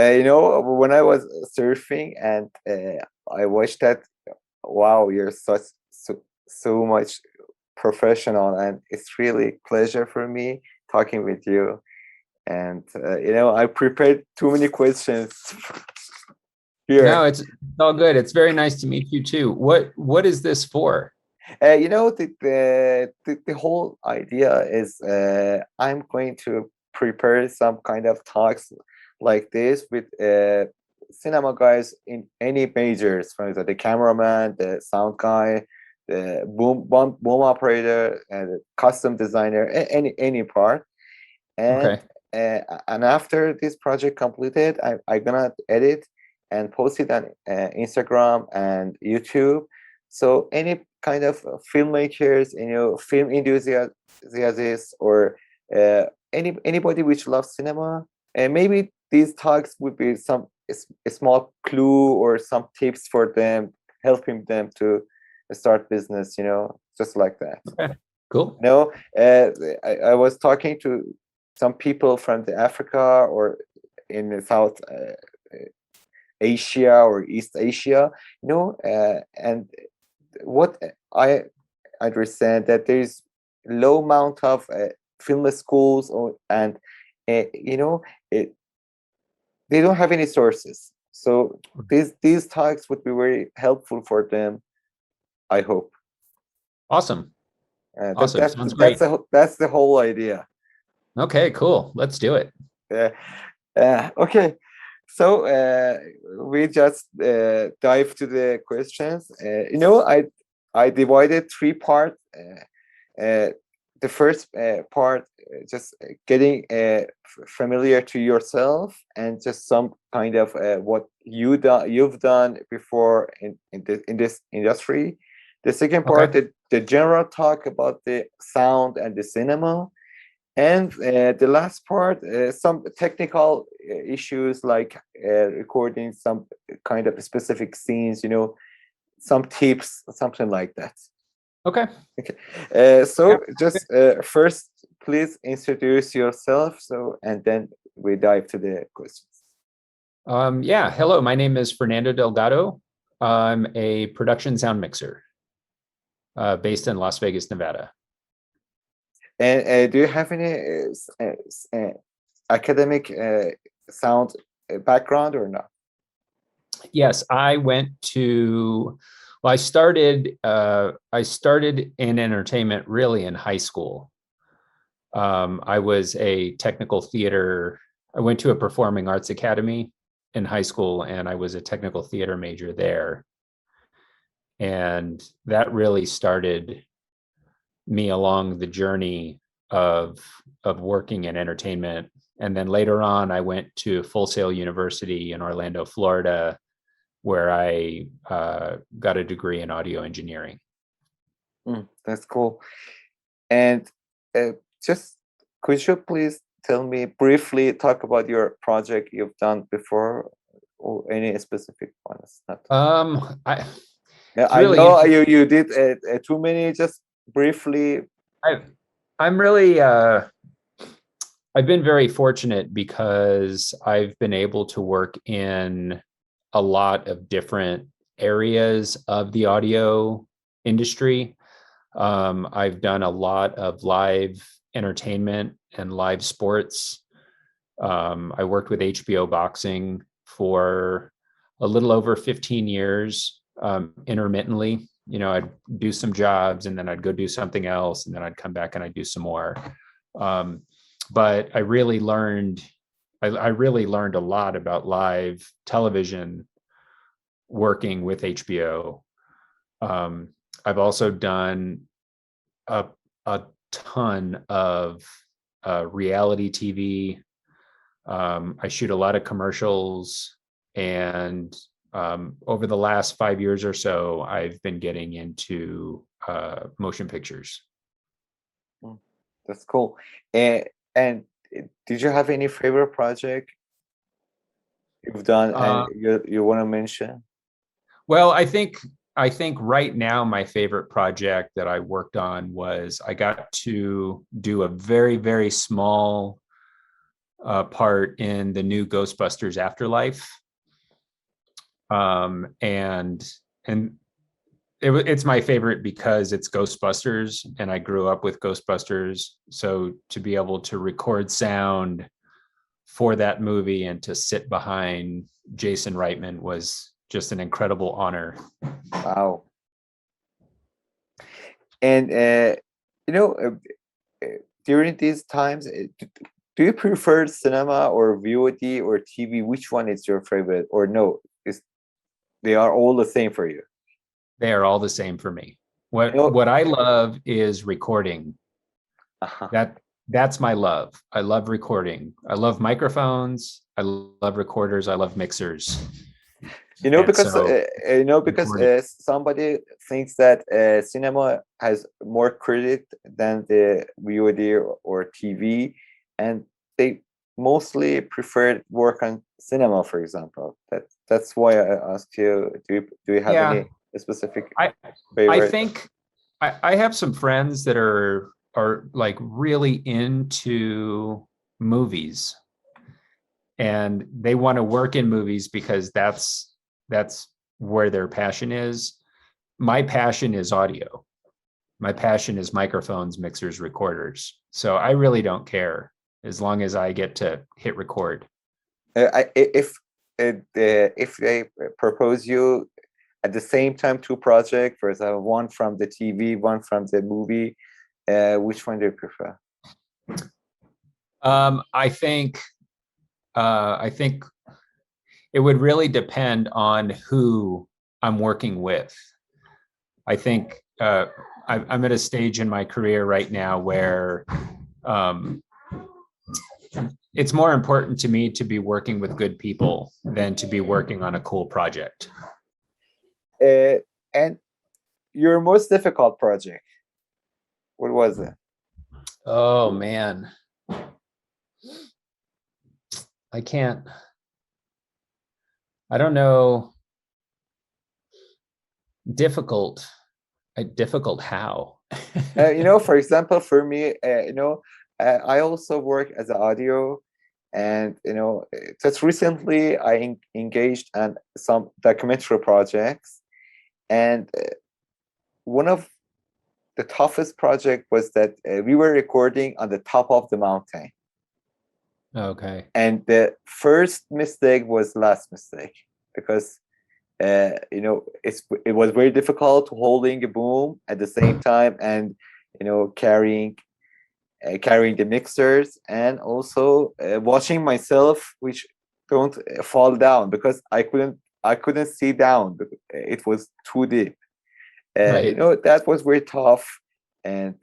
When I was surfing and I watched that, wow, you're so much professional, and it's really pleasure for me talking with you. And I prepared too many questions No, here. it's all good. It's very nice to meet you too. What is this for? The whole idea is I'm going to prepare some kind of talks like this with cinema guys in any majors, for example, the cameraman, the sound guy, the boom operator, and the costume designer, any part. And Okay. and after this project completed, I'm gonna edit and post it on Instagram and YouTube. So any kind of filmmakers, film enthusiasts, or anybody which loves cinema, and maybe these talks would be a small clue or some tips for them, helping them to start business. Just like that. Okay. Cool. I was talking to some people from the Africa or in the South Asia or East Asia, and what I understand that there's low amount of film schools and you know it, they don't have any sources. So these talks would be very helpful for them, I hope. Awesome. That Awesome. Sounds great. that's the whole idea. Okay, cool. Let's do it. Uh, okay, so we just dive to the questions. I divided three parts. Uh, the first part, just getting familiar to yourself and just some kind of what you've done before in this industry. The second part, Okay. the general talk about the sound and the cinema, and the last part, some technical issues like recording some kind of specific scenes, some tips, something like that. Okay. Okay. Yeah. So just first, please introduce yourself. So, and then we dive to the questions. Yeah. Hello, my name is Fernando Delgado. I'm a production sound mixer based in Las Vegas, Nevada. And do you have any academic sound background or not? Yes, I started in entertainment really in high school. I was a technical theater. I went to a performing arts academy in high school, and I was a technical theater major there. And that really started me along the journey of working in entertainment. And then later on, I went to Full Sail University in Orlando, Florida, where I got a degree in audio engineering. That's cool. And uh, just could you please tell me briefly, talk about your project you've done before, or any specific ones? Not. I Yeah, It's I really know interesting. you did too many. Just briefly. I, I'm really I've been very fortunate because I've been able to work in a lot of different areas of the audio industry. I've done a lot of live entertainment and live sports. I worked with HBO Boxing for a little over 15 years, intermittently. I'd do some jobs and then I'd go do something else, and then I'd come back and I'd do some more. Um, but I really learned a lot about live television working with HBO. I've also done a, a ton of reality TV. I shoot a lot of commercials, and over the last 5 years or so, I've been getting into motion pictures. Mm, that's cool. And did you have any favorite project you've done and Uh, you want to mention? well, I think right now my favorite project that I worked on was I got to do a very, very small part in the new Ghostbusters Afterlife. And it's my favorite because it's Ghostbusters and I grew up with Ghostbusters. So to be able to record sound for that movie and to sit behind Jason Reitman was just an incredible honor. Wow. And during these times, do you prefer cinema or VOD or TV? Which one is your favorite? Or no, they are all the same for you? They are all the same for me. You know, What I love is recording. uh-huh. That's my love. I love recording. I love microphones. I love recorders. I love mixers. And Because so recording. somebody thinks that cinema has more credit than the VOD or TV, and they mostly prefer work on cinema, for example. That's why I asked you, do you have Yeah, any specific I I favorite? think I have some friends that are like really into movies and they want to work in movies because that's where their passion is. My passion is audio. My passion is microphones, mixers, recorders. So I really don't care as long as I get to hit record. If they propose you at the same time two projects, for example, one from the TV, one from the movie, which one do you prefer? I think I think it would really depend on who I'm working with. I think I'm at a stage in my career right now where um, it's more important to me to be working with good people than to be working on a cool project. And your most difficult project, what was it? Oh man, I can't. I don't know. Difficult. Difficult how? For example, for me, I also work as an audio, and just recently I engaged on some documentary projects, and one of the toughest project was that we were recording on the top of the mountain, Okay. and the first mistake was last mistake because it was very difficult holding a boom at the same time and carrying the mixers and also watching myself which don't fall down because I couldn't see down because it was too deep. Right. That was very tough, and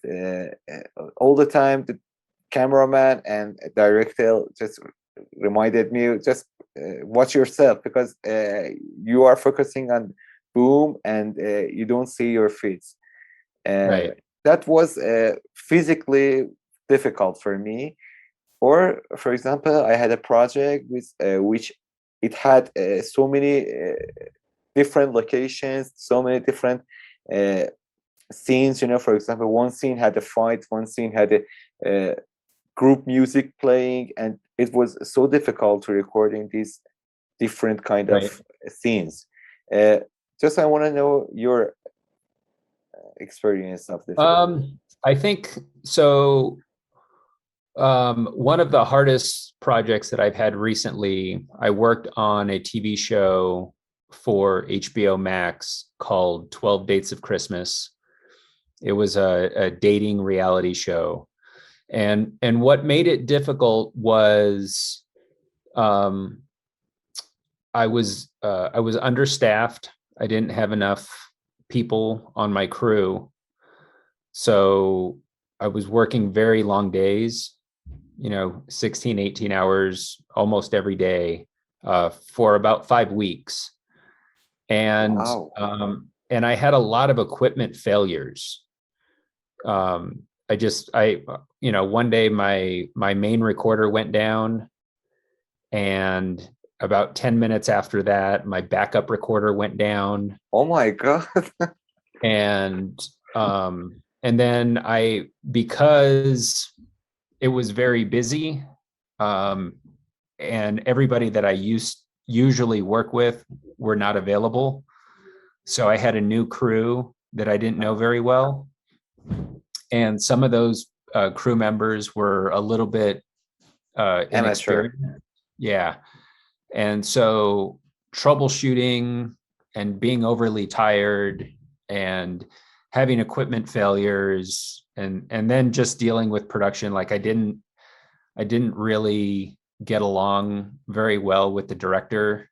all the time the cameraman and director just reminded me just watch yourself because you are focusing on boom and you don't see your feet. uh, Right. that was physically difficult for me. Or for example, I had a project with which it had so many different locations, so many different uh, scenes. For example, one scene had a fight, one scene had a group music playing, and it was so difficult to recording these different kind Right. of scenes. uh, just I want to know your experience of difficult. I think so. One of the hardest projects that I've had recently, I worked on a TV show for HBO Max called 12 Dates of Christmas. It was a dating reality show. And what made it difficult was um, I was understaffed. I didn't have enough people on my crew. So I was working very long days, 16, 18 hours almost every day for about 5 weeks. And Wow. and I had a lot of equipment failures. One day my main recorder went down, and about 10 minutes after that, my backup recorder went down. Oh my god. And and then because it was very busy, and everybody that I usually work with were not available. So I had a new crew that I didn't know very well. And some of those crew members were a little bit Amateur. inexperienced. Yeah. And so troubleshooting and being overly tired and having equipment failures and then just dealing with production, like I didn't really get along very well with the director.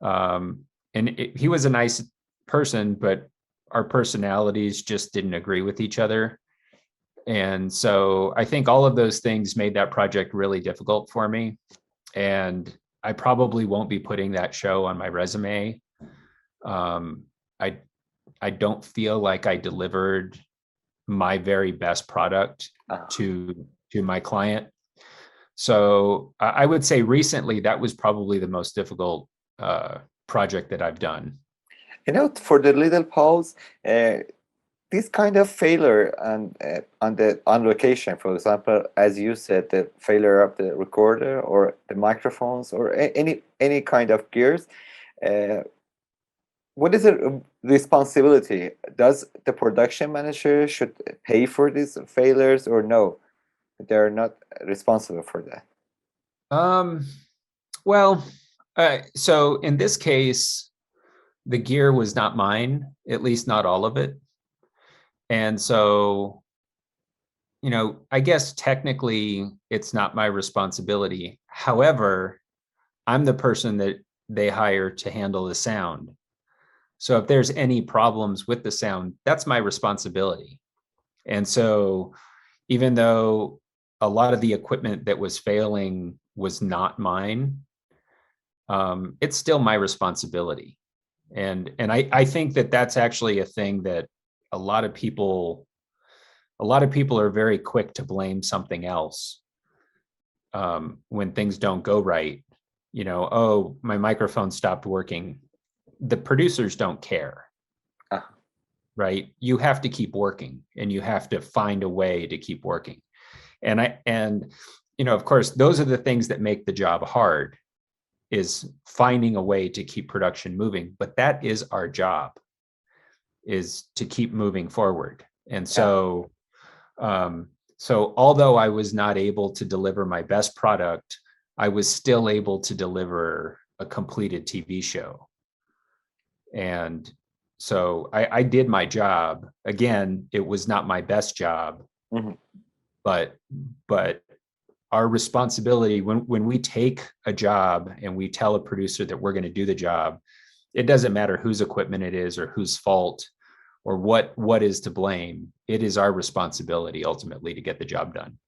He was a nice person, but our personalities just didn't agree with each other. And so I think all of those things made that project really difficult for me. And I probably won't be putting that show on my resume. Um, I I don't feel like I delivered my very best product to my client. So I would say recently that was probably the most difficult project that I've done. For the little pause, this kind of failure on location, for example, as you said, the failure of the recorder or the microphones or any kind of gears, what is the responsibility? Does the production manager should pay for these failures or no? They're not responsible for that. Well, so in this case, the gear was not mine, at least not all of it. And so, I guess technically it's not my responsibility. However, I'm the person that they hire to handle the sound. So if there's any problems with the sound, that's my responsibility. And so even though a lot of the equipment that was failing was not mine, it's still my responsibility. And I think that that's actually a thing that a lot of people are very quick to blame something else when things don't go right. Oh, my microphone stopped working. The producers don't care, right? You have to keep working and you have to find a way to keep working. And of course, those are the things that make the job hard, is finding a way to keep production moving. But that is our job, is to keep moving forward. And so, so although I was not able to deliver my best product, I was still able to deliver a completed TV show. And so I did my job. Again, it was not my best job, but our responsibility when we take a job and we tell a producer that we're going to do the job, it doesn't matter whose equipment it is or whose fault or what is to blame. It is our responsibility ultimately to get the job done.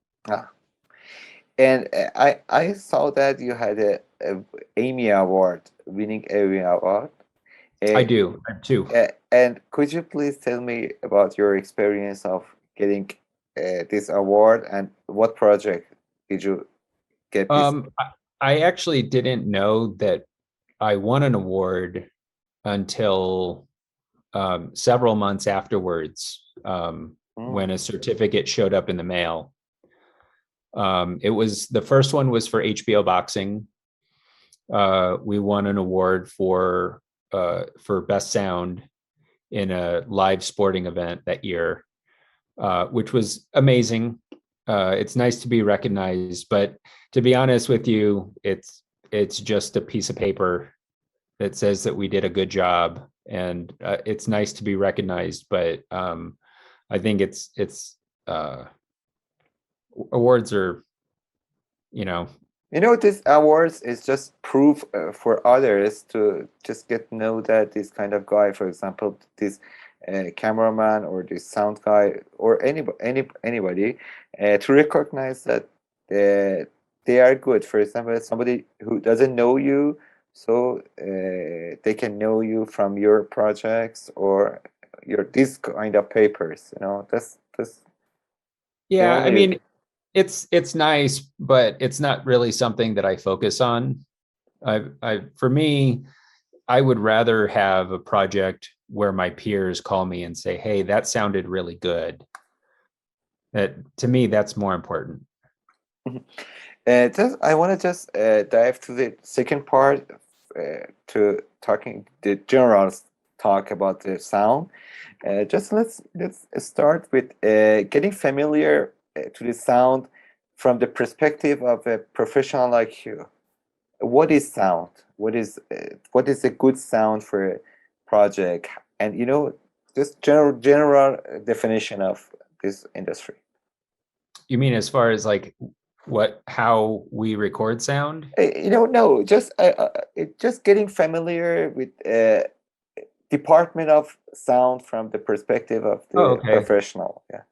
And I saw that you had a Emmy Award, winning Emmy Award. I do too. And could you please tell me about your experience of getting this award and what project did you get this? I actually didn't know that I won an award until several months afterwards, when a certificate showed up in the mail. It was, the first one was for HBO Boxing. We won an award for best sound in a live sporting event that year, which was amazing. It's nice to be recognized, but to be honest with you, it's just a piece of paper that says that we did a good job, and it's nice to be recognized. But I think it's awards are, This awards is just proof for others to just get to know that this kind of guy, for example, this cameraman or this sound guy or anybody, to recognize that they are good. For example, somebody who doesn't know you, so they can know you from your projects or this kind of papers. That's yeah. I mean, it's nice, but it's not really something that I focus on. For me, I would rather have a project where my peers call me and say, "Hey, that sounded really good." That, to me, that's more important. I want to just dive to the second part, to talking the general talk about the sound. Just let's start with getting familiar to the sound from the perspective of a professional like you. What is sound? What is a good sound for a project? And just general definition of this industry. You mean as far as like how we record sound? No, just getting familiar with department of sound from the perspective of Oh, the okay. professional. Yeah.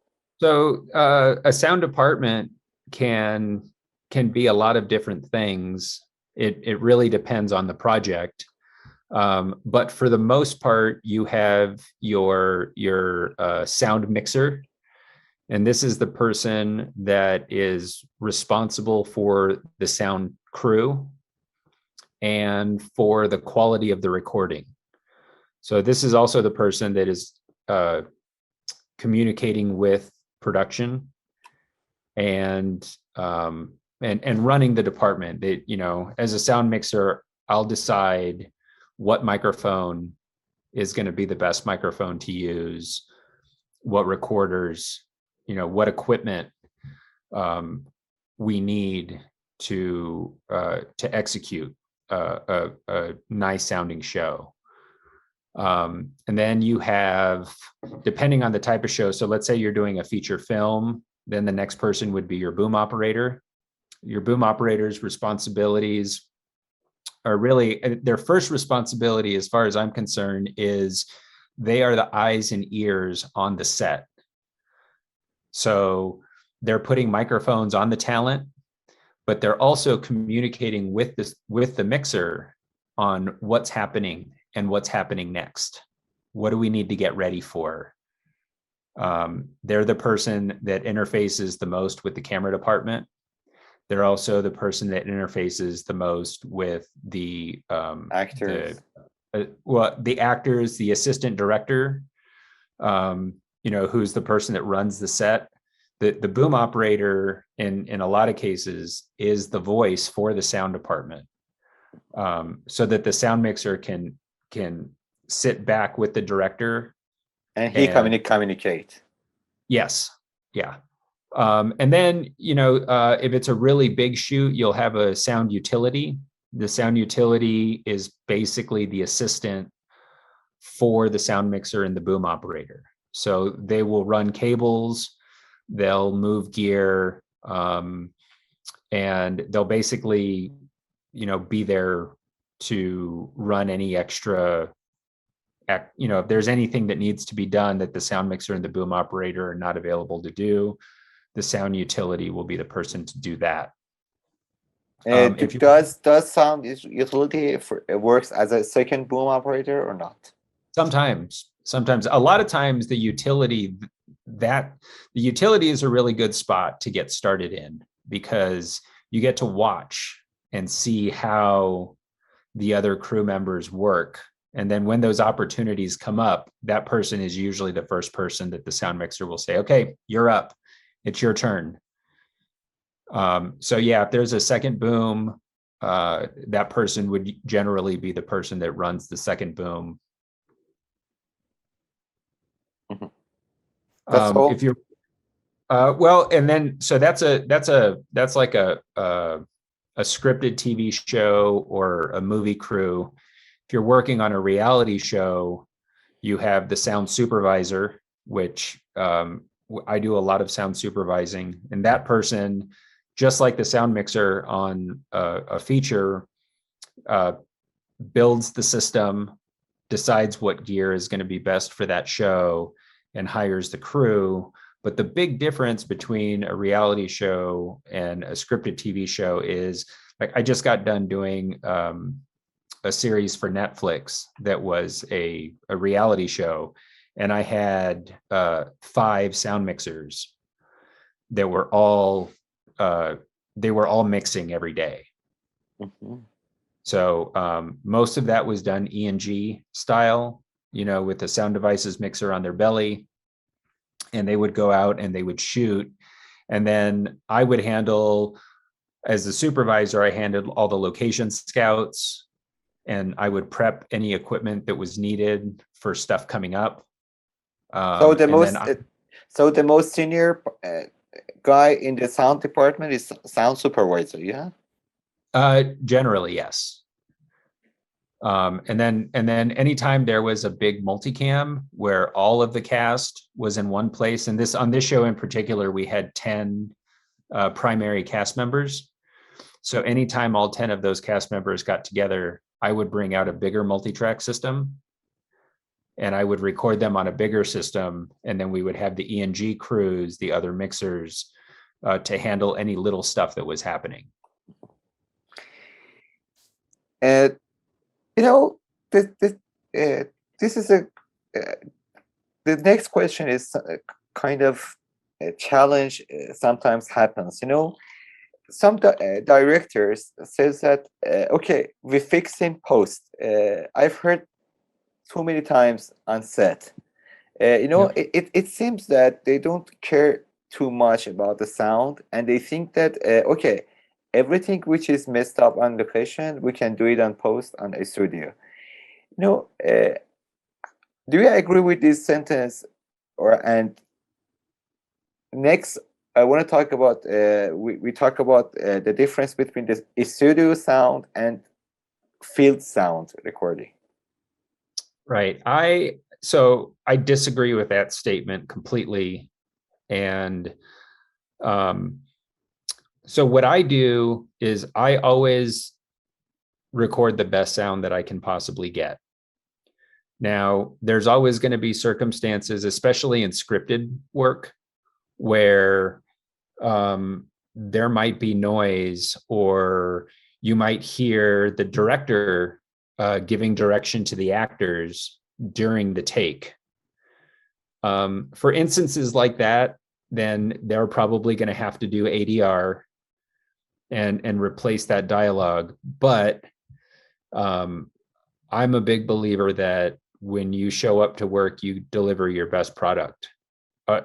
So a sound department can be a lot of different things. It really depends on the project. But for the most part, you have your sound mixer, and this is the person that is responsible for the sound crew and for the quality of the recording. So this is also the person that is communicating with production and running the department. That, as a sound mixer, I'll decide what microphone is going to be the best microphone to use, what recorders, what equipment we need to execute a nice sounding show. And then you have, depending on the type of show, so let's say you're doing a feature film, then the next person would be your boom operator. Your boom operator's responsibilities are really, their first responsibility, as far as I'm concerned, is they are the eyes and ears on the set. So they're putting microphones on the talent, but they're also communicating with the mixer on what's happening and what's happening next. What do we need to get ready for? They're the person that interfaces the most with the camera department. They're also the person that interfaces the most with the Actors. The actors, the assistant director, who's the person that runs the set. The boom operator in a lot of cases is the voice for the sound department, so that the sound mixer can sit back with the director and he communicate. Yes. Yeah. And then, if it's a really big shoot, you'll have a sound utility. The sound utility is basically the assistant for the sound mixer and the boom operator. So they will run cables, they'll move gear, and they'll basically, be there to run any extra, if there's anything that needs to be done that the sound mixer and the boom operator are not available to do, the sound utility will be the person to do that. Does sound utility works as a second boom operator or not? Sometimes. A lot of times the utility is a really good spot to get started in, because you get to watch and see how the other crew members work. And then when those opportunities come up, that person is usually the first person that the sound mixer will say, okay, you're up. It's your turn. So yeah, if there's a second boom, that person would generally be the person that runs the second boom. Mm-hmm. That's all. If you're well, and then so that's like a scripted TV show or a movie crew. If you're working on a reality show, you have the sound supervisor, which I do a lot of sound supervising, and that person, just like the sound mixer on a feature, builds the system, decides what gear is going to be best for that show, and hires the crew. But the big difference between a reality show and a scripted TV show is, like, I just got done doing a series for Netflix that was a reality show, and I had 5 sound mixers that were all mixing every day. Mm-hmm. So most of that was done E&G style, with the sound devices mixer on their belly, and they would go out and they would shoot. And then I would handle, as a supervisor, I handled all the location scouts, and I would prep any equipment that was needed for stuff coming up. So the And then most so the most senior guy in the sound department is sound supervisor, yeah? Generally, yes. And then anytime there was a big multicam where all of the cast was in one place, and on this show in particular, we had 10 primary cast members. So anytime all 10 of those cast members got together, I would bring out a bigger multi-track system, and I would record them on a bigger system. And then we would have the E&G crews, the other mixers, to handle any little stuff that was happening. And you know, this is a the next question is kind of a challenge sometimes happens. You know, some directors says that okay, we fix in post. I've heard too many times on set. You know, it seems that they don't care too much about the sound, and they think that okay, everything which is messed up on location, we can do it on post on a studio. You know, do you agree with this sentence? And next, I want to talk about we talk about the difference between the studio sound and field sound recording. Right. So I disagree with that statement completely. And so what I do is I always record the best sound that I can possibly get. Now, there's always going to be circumstances, especially in scripted work, where there might be noise, or you might hear the director giving direction to the actors during the take. For instances like that, then they're probably going to have to do ADR and replace that dialogue. But I'm a big believer that when you show up to work, you deliver your best product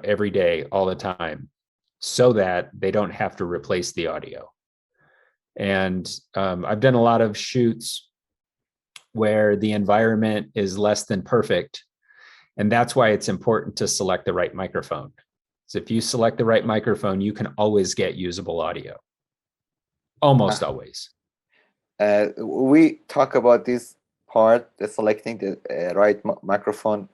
every day, all the time, so that they don't have to replace the audio. And I've done a lot of shoots where the environment is less than perfect. And that's why it's important to select the right microphone. So if you select the right microphone, you can always get usable audio. Almost always. We talk about this part, the selecting the right microphone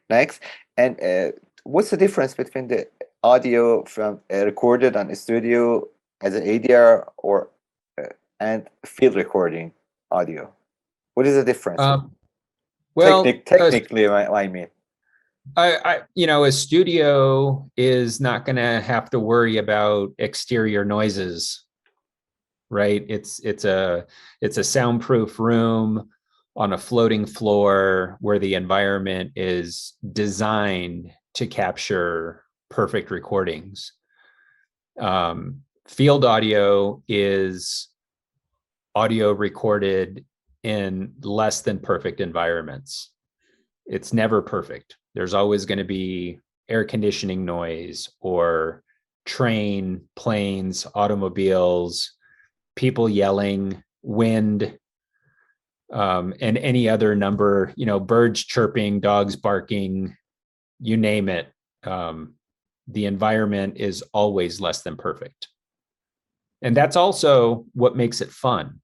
next. And what's the difference between the audio from recorded on a studio as an ADR or and field recording audio? What is the difference? Well, technically, I mean. A studio is not going to have to worry about exterior noises, right? It's a soundproof room on a floating floor where the environment is designed to capture perfect recordings. Field audio is audio recorded in less than perfect environments. It's never perfect. There's always going to be air conditioning noise, or train, planes, automobiles, people yelling, wind, and any other number, birds chirping, dogs barking, you name it. The environment is always less than perfect. And that's also what makes it fun,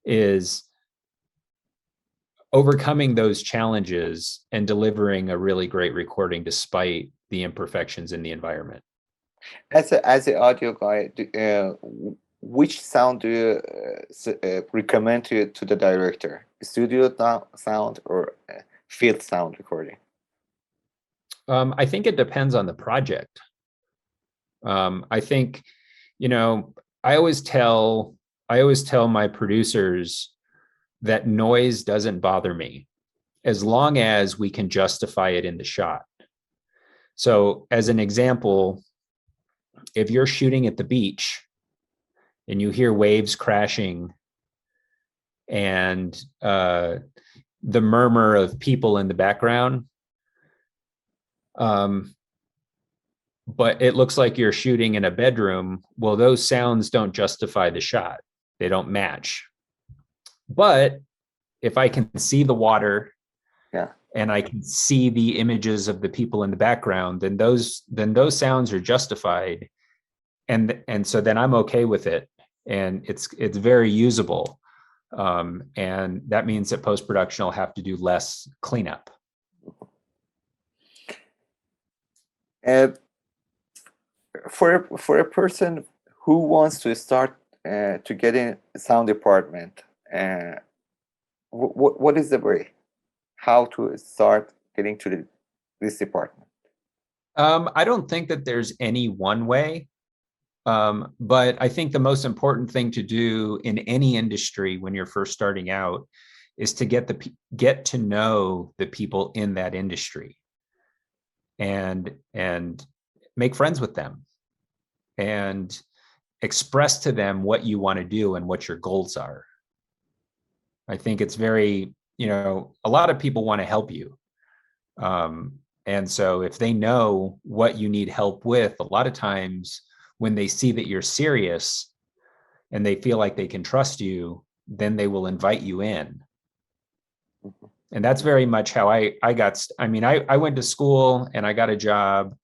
is overcoming those challenges and delivering a really great recording despite the imperfections in the environment. As an audio guy, which sound do you recommend to the director? Studio sound or field sound recording? I think it depends on the project. I think, I always tell my producers that noise doesn't bother me as long as we can justify it in the shot. So as an example, if you're shooting at the beach and you hear waves crashing and the murmur of people in the background, but it looks like you're shooting in a bedroom. Well, those sounds don't justify the shot. They don't match. But if I can see the water Yeah. and I can see the images of the people in the background, then those sounds are justified. And so then I'm okay with it. And it's very usable. And that means that post-production will have to do less cleanup. And for a person who wants to start to get in sound department, what is the way? How to start getting to this department? I don't think that there's any one way. But I think the most important thing to do in any industry when you're first starting out is to get to know the people in that industry and make friends with them and express to them what you want to do and what your goals are. I think it's very, a lot of people want to help you. And so if they know what you need help with, a lot of times when they see that you're serious and they feel like they can trust you, then they will invite you in. And that's very much how I got. I went to school and I got a job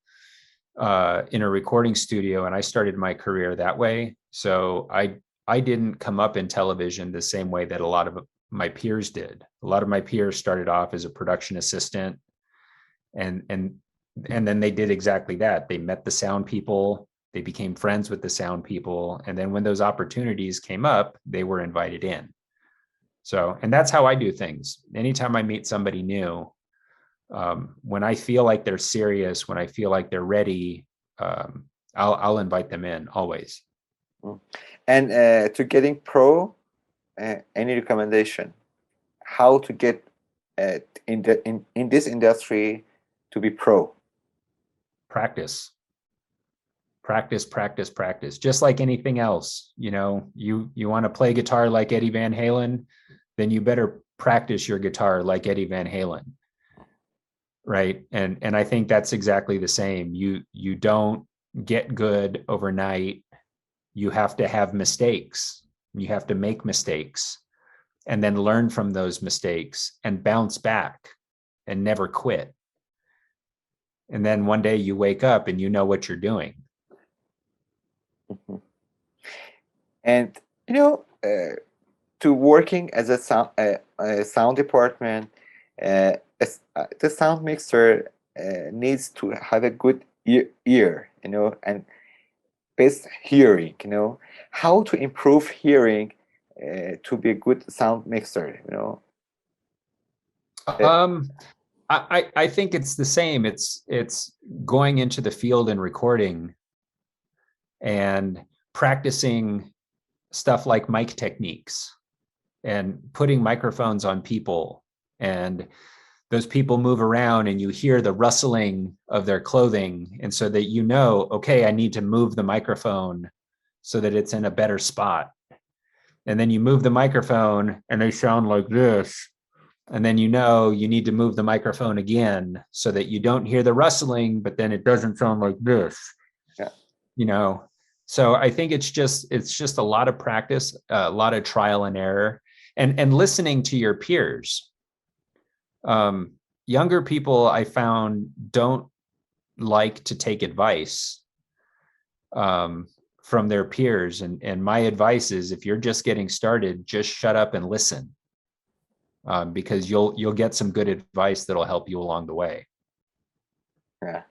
in a recording studio, and I started my career that way. So I didn't come up in television the same way that a lot of my peers did. A lot of my peers started off as a production assistant, and then they did exactly that. They met the sound people, they became friends with the sound people, and then when those opportunities came up, they were invited in. So, and that's how I do things. Anytime I meet somebody new, when I feel like they're serious, when I feel like they're ready, I'll invite them in always. And to getting pro, any recommendation? How to get in this industry to be pro? Practice. Just like anything else. You want to play guitar like Eddie Van Halen, then you better practice your guitar like Eddie Van Halen. Right. And I think that's exactly the same. You don't get good overnight. You have to have mistakes. You have to make mistakes and then learn from those mistakes and bounce back and never quit. And then one day you wake up and you know what you're doing. Mm-hmm. And to working as a sound department, the sound mixer needs to have a good ear, and best hearing. How to improve hearing to be a good sound mixer. I think it's the same. It's going into the field and recording and practicing stuff like mic techniques and putting microphones on people, and those people move around and you hear the rustling of their clothing, and so that okay, I need to move the microphone so that it's in a better spot. And then you move the microphone and they sound like this, and then you need to move the microphone again so that you don't hear the rustling, but then it doesn't sound like this. Yeah. So I think it's just a lot of practice, a lot of trial and error, and listening to your peers. Younger people, I found, don't like to take advice from their peers, and my advice is, if you're just getting started, just shut up and listen, because you'll get some good advice that'll help you along the way. Yeah,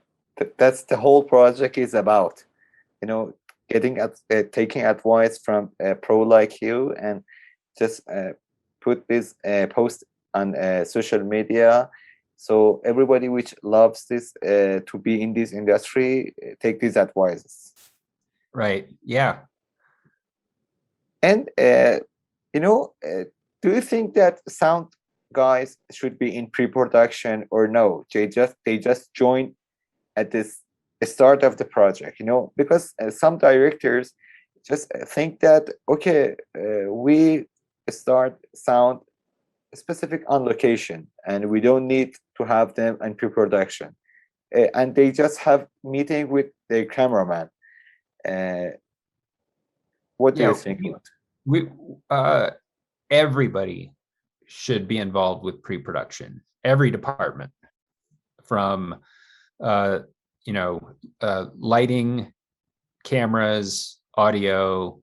that's the whole project is about. Taking advice from a pro like you, and just put this post on social media, so everybody which loves this to be in this industry take these advices. Right. Yeah. And do you think that sound guys should be in pre-production, or no? They just join at this start of the project, because some directors just think that, okay, we start sound specific on location and we don't need to have them in pre-production. and they just have meeting with the cameraman. What do you Yeah, think about? we everybody should be involved with pre-production. Every department, from uh, lighting, cameras, audio,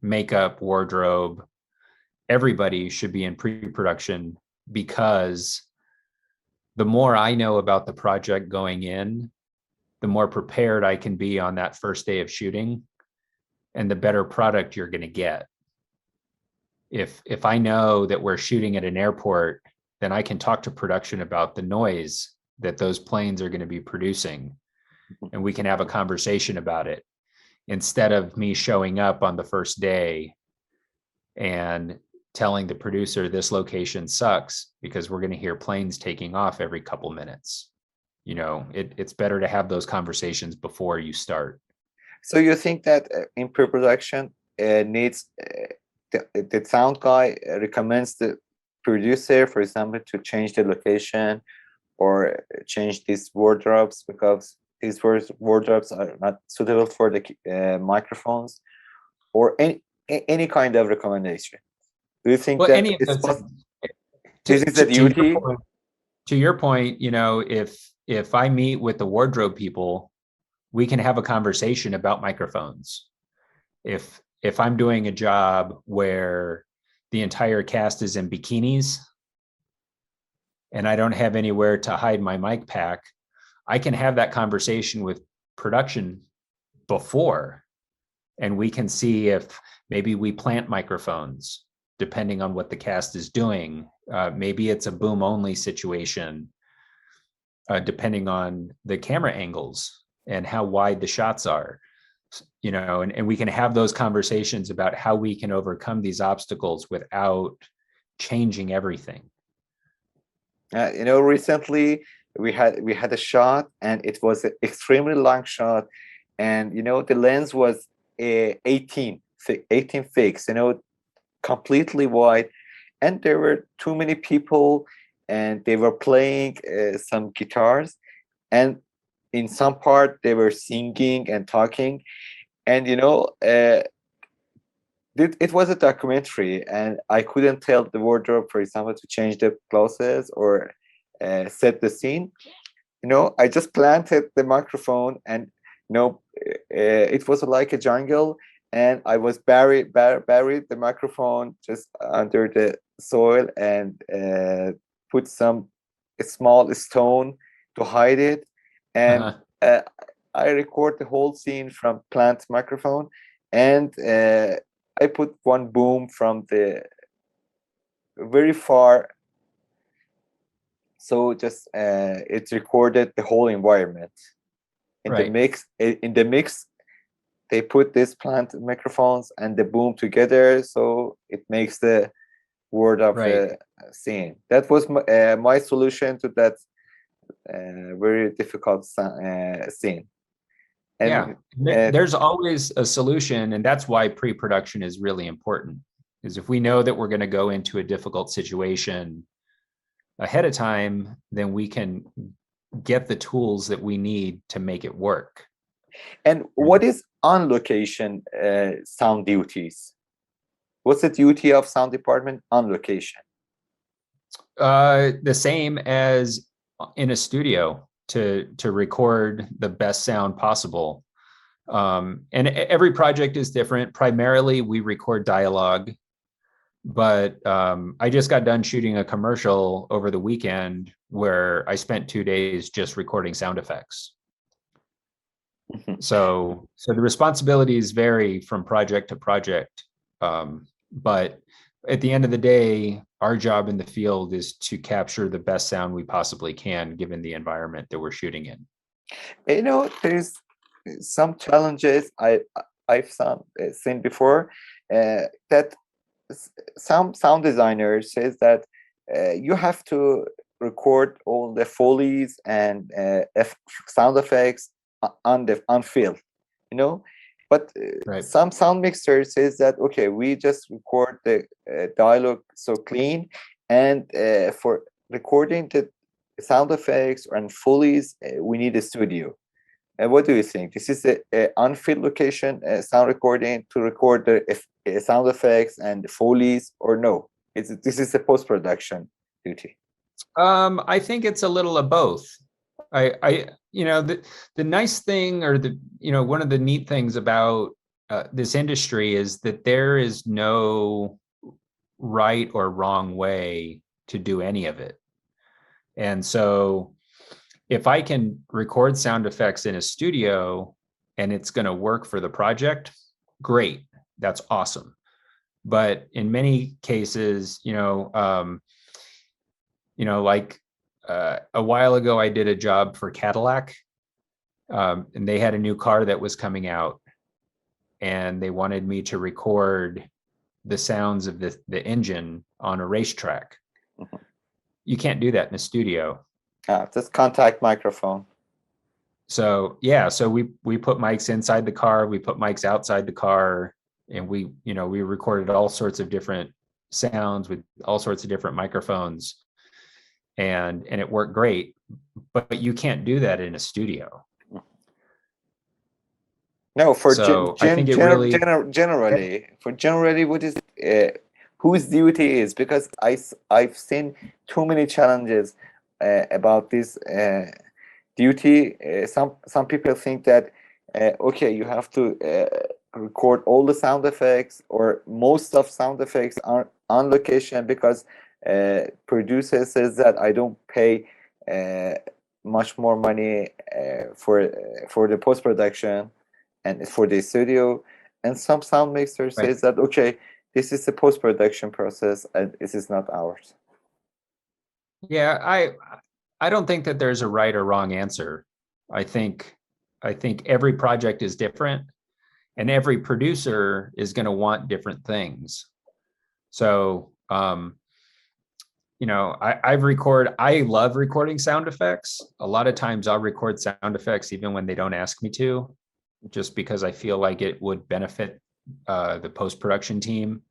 makeup, wardrobe. Everybody should be in pre-production, because the more I know about the project going in, the more prepared I can be on that first day of shooting, and the better product you're going to get. If I know that we're shooting at an airport, then I can talk to production about the noise that those planes are going to be producing, and we can have a conversation about it, instead of me showing up on the first day and telling the producer this location sucks because we're going to hear planes taking off every couple minutes. It's better to have those conversations before you start. So you think that in pre-production needs the sound guy recommends the producer, for example, to change the location or change these wardrobes because these wardrobes are not suitable for the microphones, or any kind of recommendation? Do you think Well, that any of it's those possible? things. This is a duty? To your point, if I meet with the wardrobe people, we can have a conversation about microphones. If I'm doing a job where the entire cast is in bikinis and I don't have anywhere to hide my mic pack, I can have that conversation with production before, and we can see if maybe we plant microphones depending on what the cast is doing. Maybe it's a boom only situation, depending on the camera angles and how wide the shots are. And we can have those conversations about how we can overcome these obstacles without changing everything. Recently we had a shot, and it was an extremely long shot, and the lens was 18 fixed, completely wide, and there were too many people, and they were playing some guitars, and in some part they were singing and talking, and it was a documentary, and I couldn't tell the wardrobe, for example, to change the clothes or set the scene. I just planted the microphone, and it was like a jungle, and I was buried the microphone just under the soil, and put a small stone to hide it, and I record the whole scene from plant microphone, and I put one boom from the very far, so just it recorded the whole environment. In Right. the mix, they put these plant microphones and the boom together, so it makes the word of the scene. That was my solution to that very difficult scene. And there's always a solution, and that's why pre-production is really important. Is if we know that we're going to go into a difficult situation ahead of time, then we can get the tools that we need to make it work. And what is on location sound duties? What's the duty of sound department on location? The same as in a studio, to record the best sound possible. And every project is different. Primarily, we record dialogue, but I just got done shooting a commercial over the weekend where I spent 2 days just recording sound effects. So the responsibilities vary from project to project. But at the end of the day, our job in the field is to capture the best sound we possibly can, given the environment that we're shooting in. There's some challenges I've seen before, that some sound designer says that you have to record all the Foleys and sound effects on film, but some sound mixer says that, okay, we just record the dialogue so clean, and for recording the sound effects and Foley's, we need a studio. And what do you think? This is a unfit location, sound recording to record the sound effects and Foley's, or no? This is a post-production duty. I think it's a little of both. The nice thing, or one of the neat things about this industry is that there is no right or wrong way to do any of it. And so if I can record sound effects in a studio and it's going to work for the project, great. That's awesome. But in many cases, like a while ago, I did a job for Cadillac, and they had a new car that was coming out, and they wanted me to record the sounds of the engine on a racetrack. Mm-hmm. You can't do that in a studio. Just contact microphone. So we put mics inside the car, we put mics outside the car, and we recorded all sorts of different sounds with all sorts of different microphones, and it worked great. But you can't do that in a studio. No, for generally, what is whose duty is? Because I've seen too many challenges about this duty. Some people think that okay, you have to record all the sound effects or most of sound effects on location, because producer says that I don't pay much more money for the post production and for the studio. And some sound mixer says that okay, this is the post production process and this is not ours. Yeah, I don't think that there's a right or wrong answer. I think every project is different, and every producer is going to want different things. So, I love recording sound effects. A lot of times I'll record sound effects even when they don't ask me to, just because I feel like it would benefit the post-production team.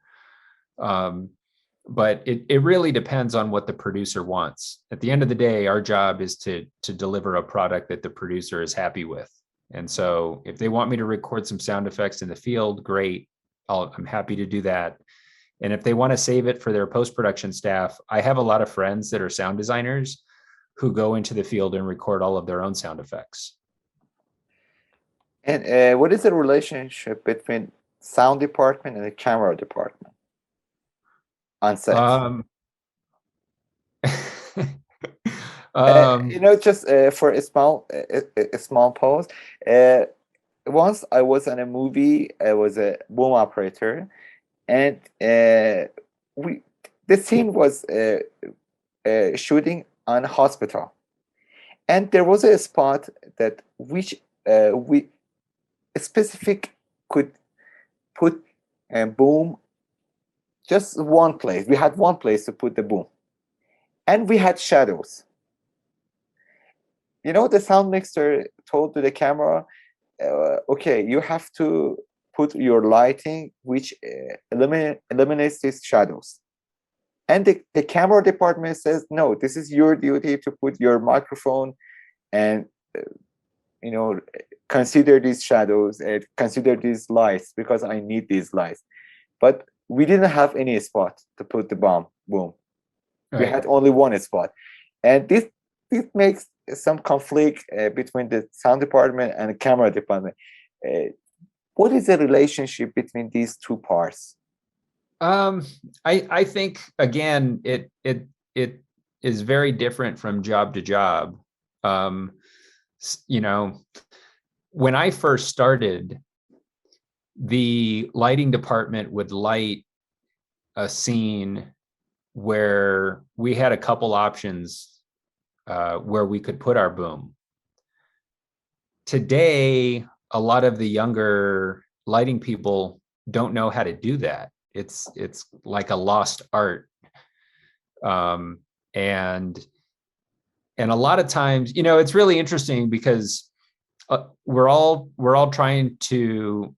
But it really depends on what the producer wants. At the end of the day, our job is to deliver a product that the producer is happy with. And so if they want me to record some sound effects in the field, great. I'm happy to do that. And if they want to save it for their post-production staff, I have a lot of friends that are sound designers who go into the field and record all of their own sound effects. And what is the relationship between sound department and the camera department on set? Just for a small pause. Once I was in a movie. I was a boom operator, and the scene was shooting on a hospital, and there was a spot that which we specific could put a boom just one place. We had one place to put the boom, and we had shadows. The sound mixer told to the camera, okay, you have to put your lighting which eliminates these shadows. And the camera department says, no, this is your duty to put your microphone and consider these shadows and consider these lights, because I need these lights. But we didn't have any spot to put the boom. Right. We had only one spot, and this makes some conflict between the sound department and the camera department. What is the relationship between these two parts? I think again it is very different from job to job. When I first started, the lighting department would light a scene where we had a couple options where we could put our boom. Today, a lot of the younger lighting people don't know how to do that. It's like a lost art. And a lot of times, it's really interesting because we're all trying to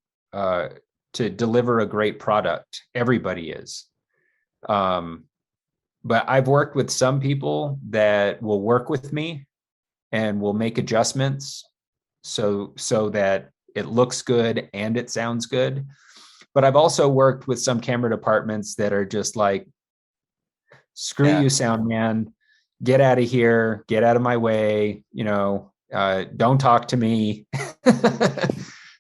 deliver a great product. Everybody is. but I've worked with some people that will work with me and will make adjustments so that it looks good and it sounds good. But I've also worked with some camera departments that are just like, screw Yeah. you, sound man, get out of here, get out of my way, don't talk to me.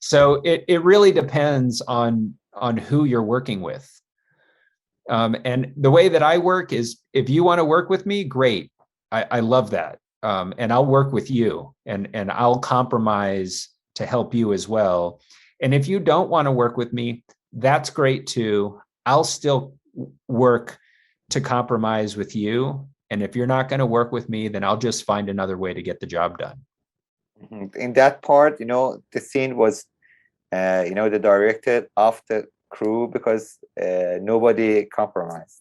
So it really depends on who you're working with. And the way that I work is, if you want to work with me, great. I love that. And I'll work with you, and I'll compromise to help you as well. And if you don't want to work with me, that's great too. I'll still work to compromise with you. And if you're not going to work with me, then I'll just find another way to get the job done. In that part, the scene was, the directed off the crew because nobody compromised.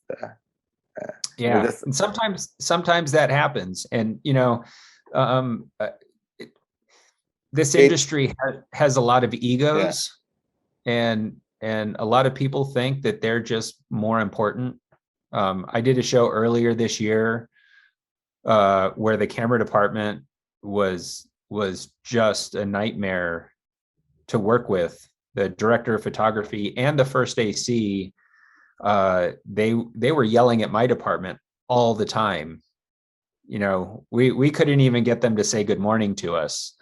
Yeah, This, and sometimes that happens, and um, uh, this it, industry has a lot of yeah, egos, and a lot of people think that they're just more important. I did a show earlier this year where the camera department was just a nightmare to work with. The director of photography and the first AC, they were yelling at my department all the time. We couldn't even get them to say good morning to us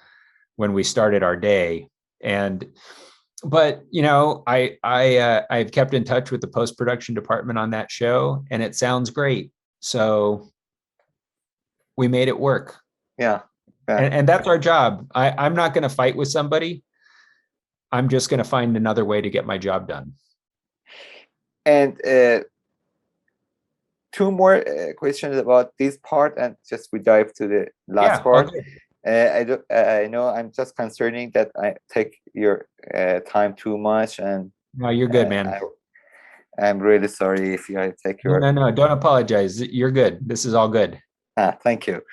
when we started our day. But I've kept in touch with the post-production department on that show, and it sounds great. So we made it work. yeah, yeah. And that's our job. I'm not going to fight with somebody. I'm just going to find another way to get my job done. And two more questions about this part, and just we dive to the last part. I know I'm just concerning that I take your time too much, and no, you're good, man. I'm really sorry if I take your. No, don't apologize. You're good. This is all good. Thank you.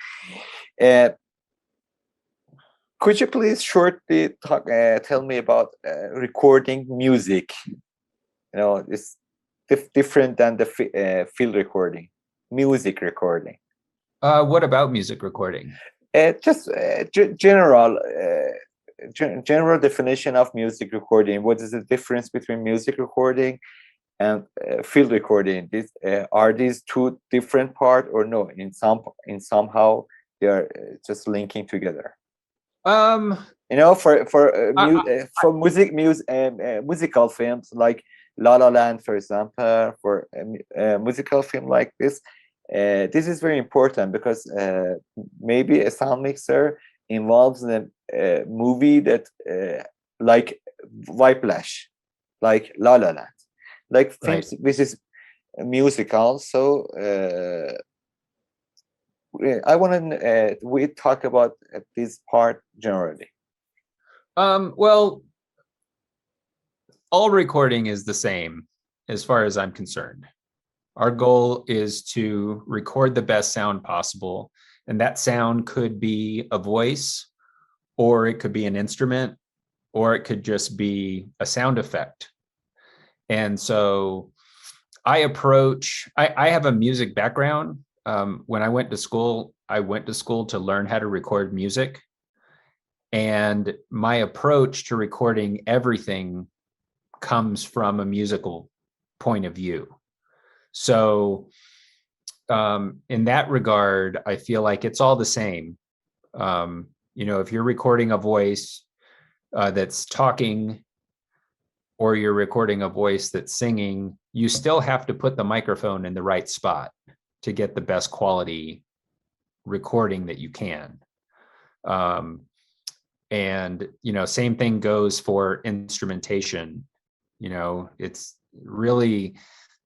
Could you please shortly tell me about recording music? It's different than the field recording, music recording. What about music recording? Just general definition of music recording. What is the difference between music recording and field recording? Are these two different parts, or no? Somehow they are just linking together. For musical films like La La Land, for example, for a musical film like this is very important because maybe a sound mixer involves a movie that like Whiplash, like La La Land, like films which is musical. So I want to we talk about this part generally. Well, all recording is the same as far as I'm concerned. Our goal is to record the best sound possible, and that sound could be a voice, or it could be an instrument, or it could just be a sound effect. And so I have a music background. When I went to school to learn how to record music. And my approach to recording everything comes from a musical point of view. So in that regard, I feel like it's all the same. If you're recording a voice that's talking, or you're recording a voice that's singing, you still have to put the microphone in the right spot to get the best quality recording that you can. And same thing goes for instrumentation. It's really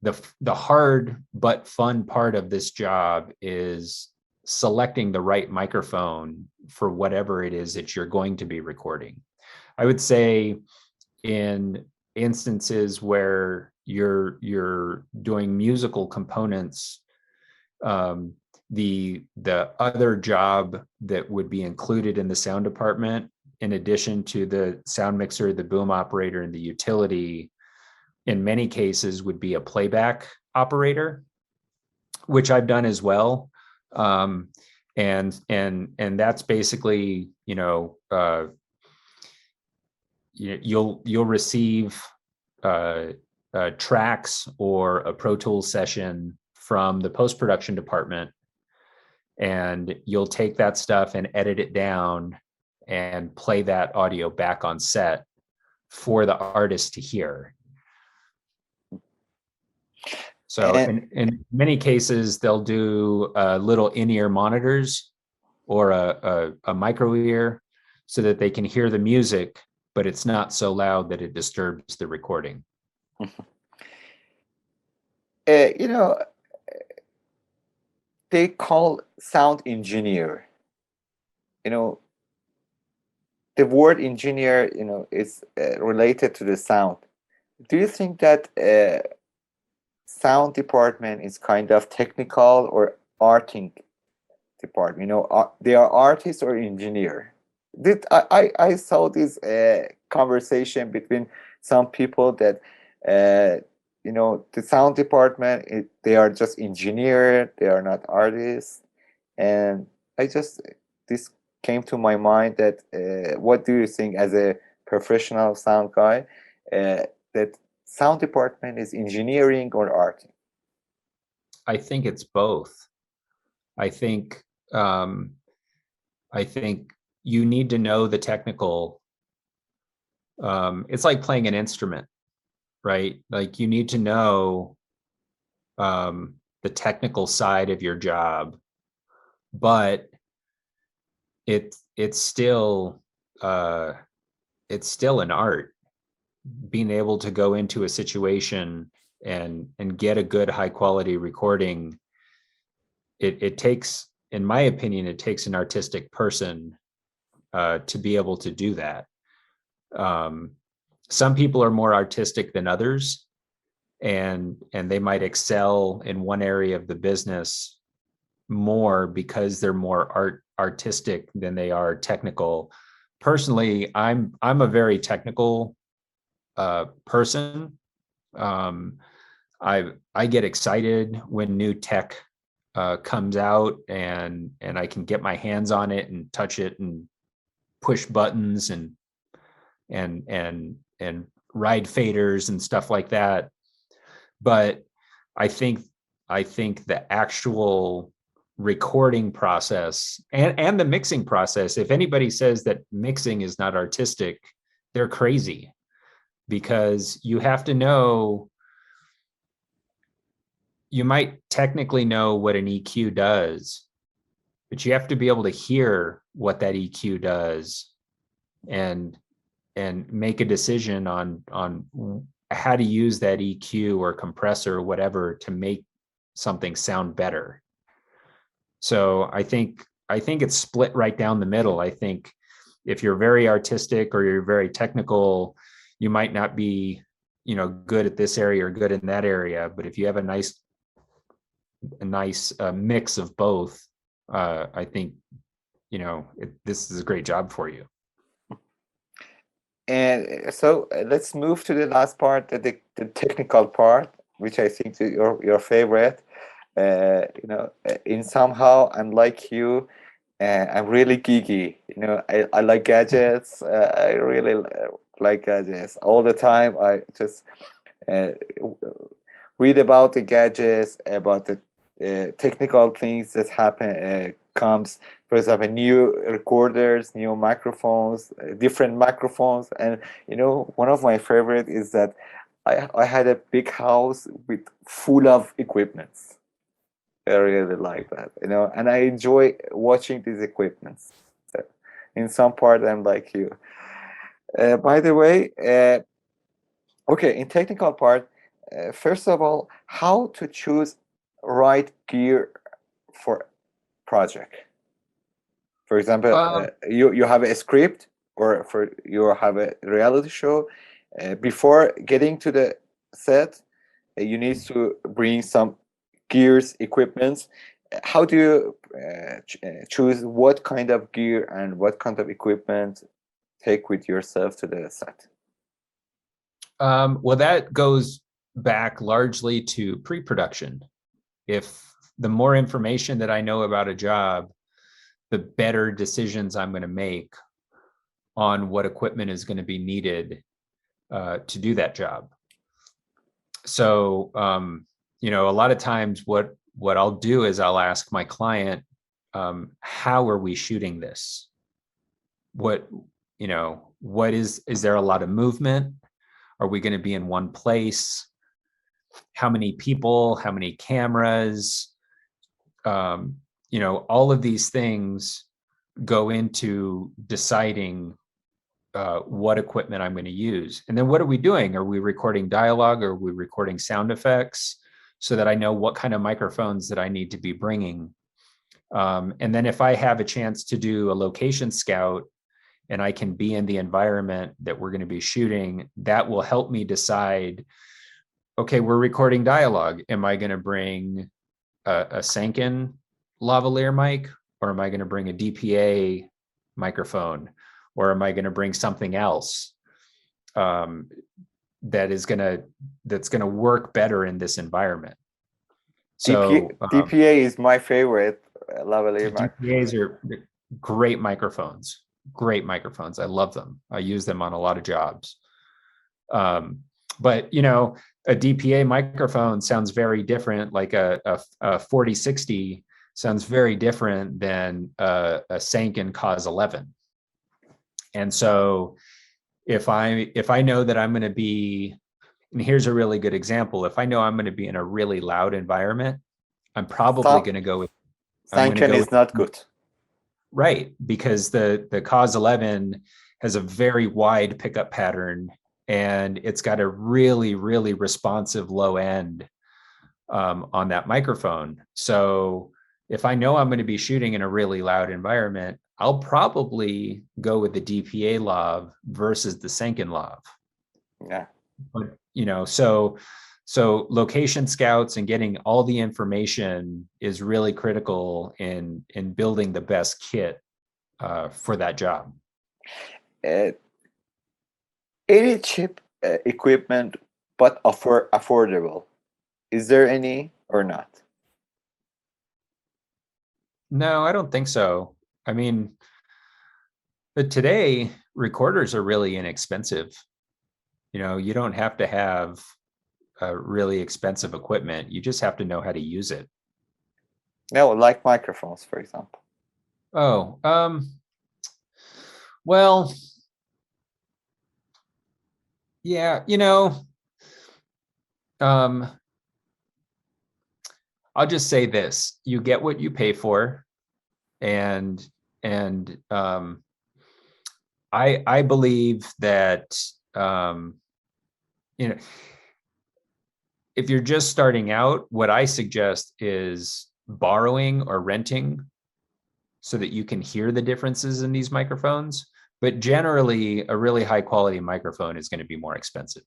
the hard but fun part of this job is selecting the right microphone for whatever it is that you're going to be recording. I would say in instances where you're doing musical components, the other job that would be included in the sound department, in addition to the sound mixer, the boom operator, and the utility, in many cases would be a playback operator. which I've done as well. Um, and that's basically, you'll receive uh, tracks or a Pro Tools session from the post-production department, and you'll take that stuff and edit it down and play that audio back on set for the artist to hear. So And in many cases, they'll do little in-ear monitors or a micro ear so that they can hear the music, but it's not so loud that it disturbs the recording. you know, they call sound engineer. You know, the word engineer, is related to the sound. Do you think that sound department is kind of technical or arting department? They are artists or engineer. I saw this conversation between some people that the sound department, they are just engineer, they are not artists. And this came to my mind that what do you think as a professional sound guy, that sound department is engineering or art? I think it's both. I think um, I think you need to know the technical. It's like playing an instrument, right? Like you need to know the technical side of your job, but it's still it's still an art. Being able to go into a situation and get a good high quality recording, it takes, in my opinion, it takes an artistic person to be able to do that. Some people are more artistic than others, and they might excel in one area of the business more because they're more artistic than they are technical. Personally, I'm a very technical person. Um, I get excited when new tech comes out, and I can get my hands on it and touch it and push buttons and ride faders and stuff like that. But I think the actual recording process and the mixing process, if anybody says that mixing is not artistic, they're crazy, because you have to know, you might technically know what an EQ does, but you have to be able to hear what that EQ does and make a decision on how to use that EQ or compressor or whatever to make something sound better. So I think it's split right down the middle. I think if you're very artistic or you're very technical, you might not be, good at this area or good in that area. But if you have a nice mix of both, I think, this is a great job for you. And so let's move to the last part, the technical part, which I think is your favorite. In somehow I'm like you, I'm really geeky. I like gadgets. I really like gadgets all the time. I just uh, read about the gadgets, about the technical things that comes. For example, new recorders, new microphones, different microphones. And one of my favorite is that I had a big house with full of equipments. I really like that, and I enjoy watching these equipments. In some part, I'm like you. By the way, okay, in technical part, first of all, how to choose right gear for project. For example, you have a script, or for you have a reality show. Before getting to the set, you need to bring some gears, equipments. How do you choose what kind of gear and what kind of equipment take with yourself to the set? Well, that goes back largely to pre-production. If the more information that I know about a job, the better decisions I'm going to make on what equipment is going to be needed to do that job. So, a lot of times what I'll do is I'll ask my client, how are we shooting this? What is there a lot of movement? Are we going to be in one place? How many people, how many cameras? All of these things go into deciding what equipment I'm going to use. And then what are we doing? Are we recording dialogue? Or are we recording sound effects? So that I know what kind of microphones that I need to be bringing. And then if I have a chance to do a location scout and I can be in the environment that we're going to be shooting, that will help me decide, okay, we're recording dialogue. Am I going to bring a Sanken lavalier mic, or am I going to bring a DPA microphone, or am I going to bring something else that's going to work better in this environment? So DPA is my favorite lavalier mic. DPAs are great microphones. Great microphones. I love them. I use them on a lot of jobs. But a DPA microphone sounds very different. Like a 4060 sounds very different than a Sanken Cause 11. And so if I know that I'm going to be, and here's a really good example, if I know I'm going to be in a really loud environment, I'm probably going to go with Sanken is not good. Right, because the Cause 11 has a very wide pickup pattern, and it's got a really, really responsive low end on that microphone. So if I know I'm going to be shooting in a really loud environment, I'll probably go with the DPA lav versus the Sanken lav. Yeah. But, so location scouts and getting all the information is really critical in building the best kit for that job. Any cheap equipment, but affordable. Is there any or not? No, I don't think so. I mean, but today recorders are really inexpensive. You don't have to have really expensive equipment. You just have to know how to use it. No, like microphones, for example. Oh, well, yeah, I'll just say this: you get what you pay for, and I believe that if you're just starting out, what I suggest is borrowing or renting so that you can hear the differences in these microphones. But generally, a really high quality microphone is going to be more expensive.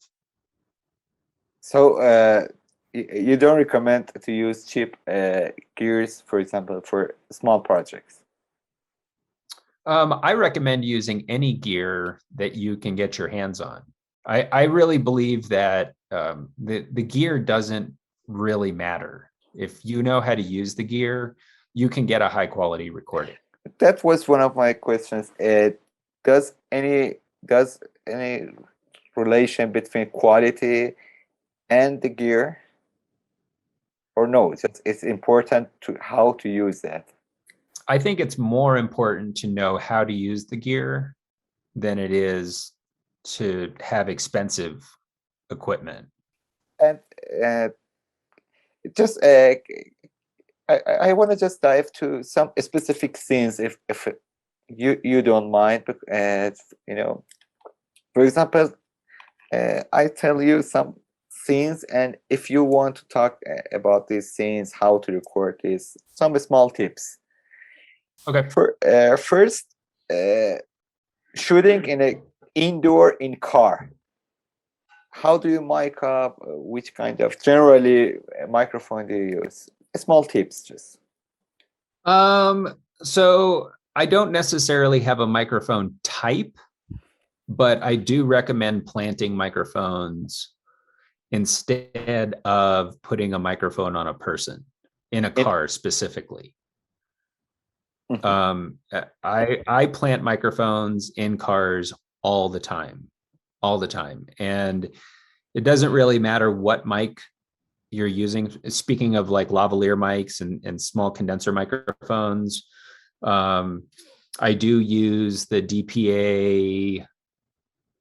So you don't recommend to use cheap gears, for example, for small projects? I recommend using any gear that you can get your hands on. I really believe that the gear doesn't really matter. If you know how to use the gear, you can get a high quality recording. That was one of my questions. Does any relation between quality and the gear, or no? It's important to how to use that. I think it's more important to know how to use the gear than it is to have expensive equipment. And just I want to just dive to some specific scenes, if you don't mind. But for example, I tell you some scenes, and if you want to talk about these scenes, how to record this, some small tips. Okay. First, shooting in a indoor in car. How do you mic up? Which kind of generally microphone do you use? Small tips, just. So I don't necessarily have a microphone type, but I do recommend planting microphones instead of putting a microphone on a person. in a It, car specifically. mhm. I plant microphones in cars all the time, and it doesn't really matter what mic you're using. Speaking of like lavalier mics and small condenser microphones, I do use the DPA. I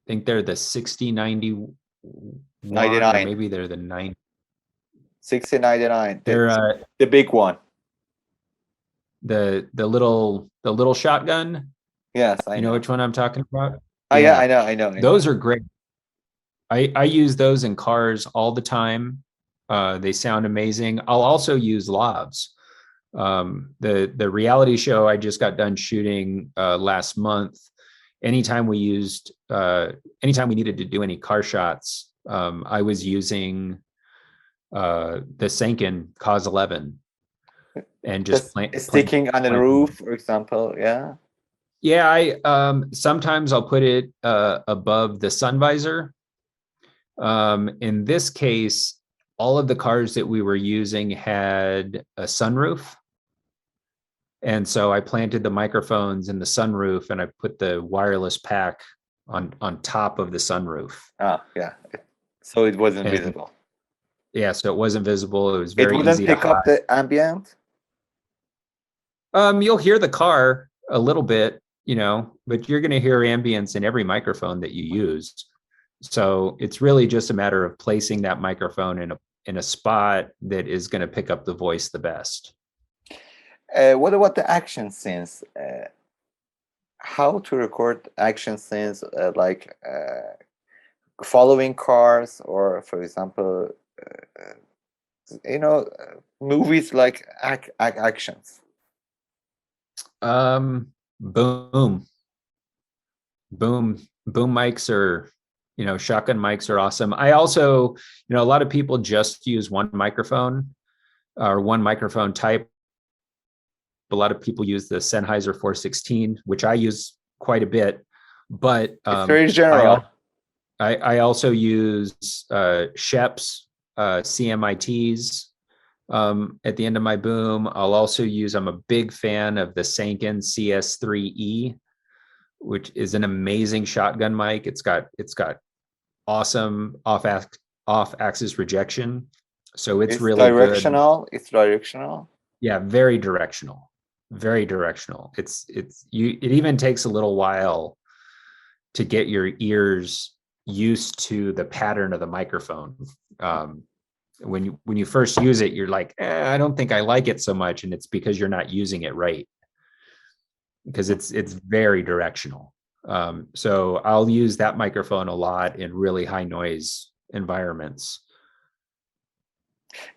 think they're the 6091, or 99, maybe they're the 9. 6099, They're the big one. the little shotgun. Yes, I You know know. which one I'm talking about? Oh yeah, Yeah, I know. those are great. I use those in cars all the time. They sound amazing. I'll also use lavs. The reality show I just got done shooting last month. Anytime we needed to do any car shots, I was using the Sanken Cause 11 and just Just sticking on the planting roof, them. for example. Yeah. Yeah, I sometimes I'll put it above the sun visor. In this case, all of the cars that we were using had a sunroof. And so I planted the microphones in the sunroof and I put the wireless pack on top of the sunroof. Ah, yeah. So it wasn't And visible. yeah, so it wasn't visible. It was It very wouldn't easy to pick up hide. the ambient. You'll hear the car a little bit, but you're going to hear ambience in every microphone that you use. So it's really just a matter of placing that microphone in a spot that is going to pick up the voice the best. What about the action scenes? How to record action scenes, like following cars, or for example, movies like actions. Boom, boom, boom mics are, shotgun mics are awesome. I also, a lot of people just use one microphone or one microphone type. A lot of people use the Sennheiser 416, which I use quite a bit, but It's very general. I also use Shep's CMITs at the end of my boom. I'm a big fan of the Sanken CS3E, which is an amazing shotgun mic. It's got awesome off axis rejection, so it's really good. It's directional. Yeah, very directional, very directional. It even takes a little while to get your ears used to the pattern of the microphone. When you first use it, you're like, I don't think I like it so much, and it's because you're not using it right, because it's very directional. So I'll use that microphone a lot in really high noise environments.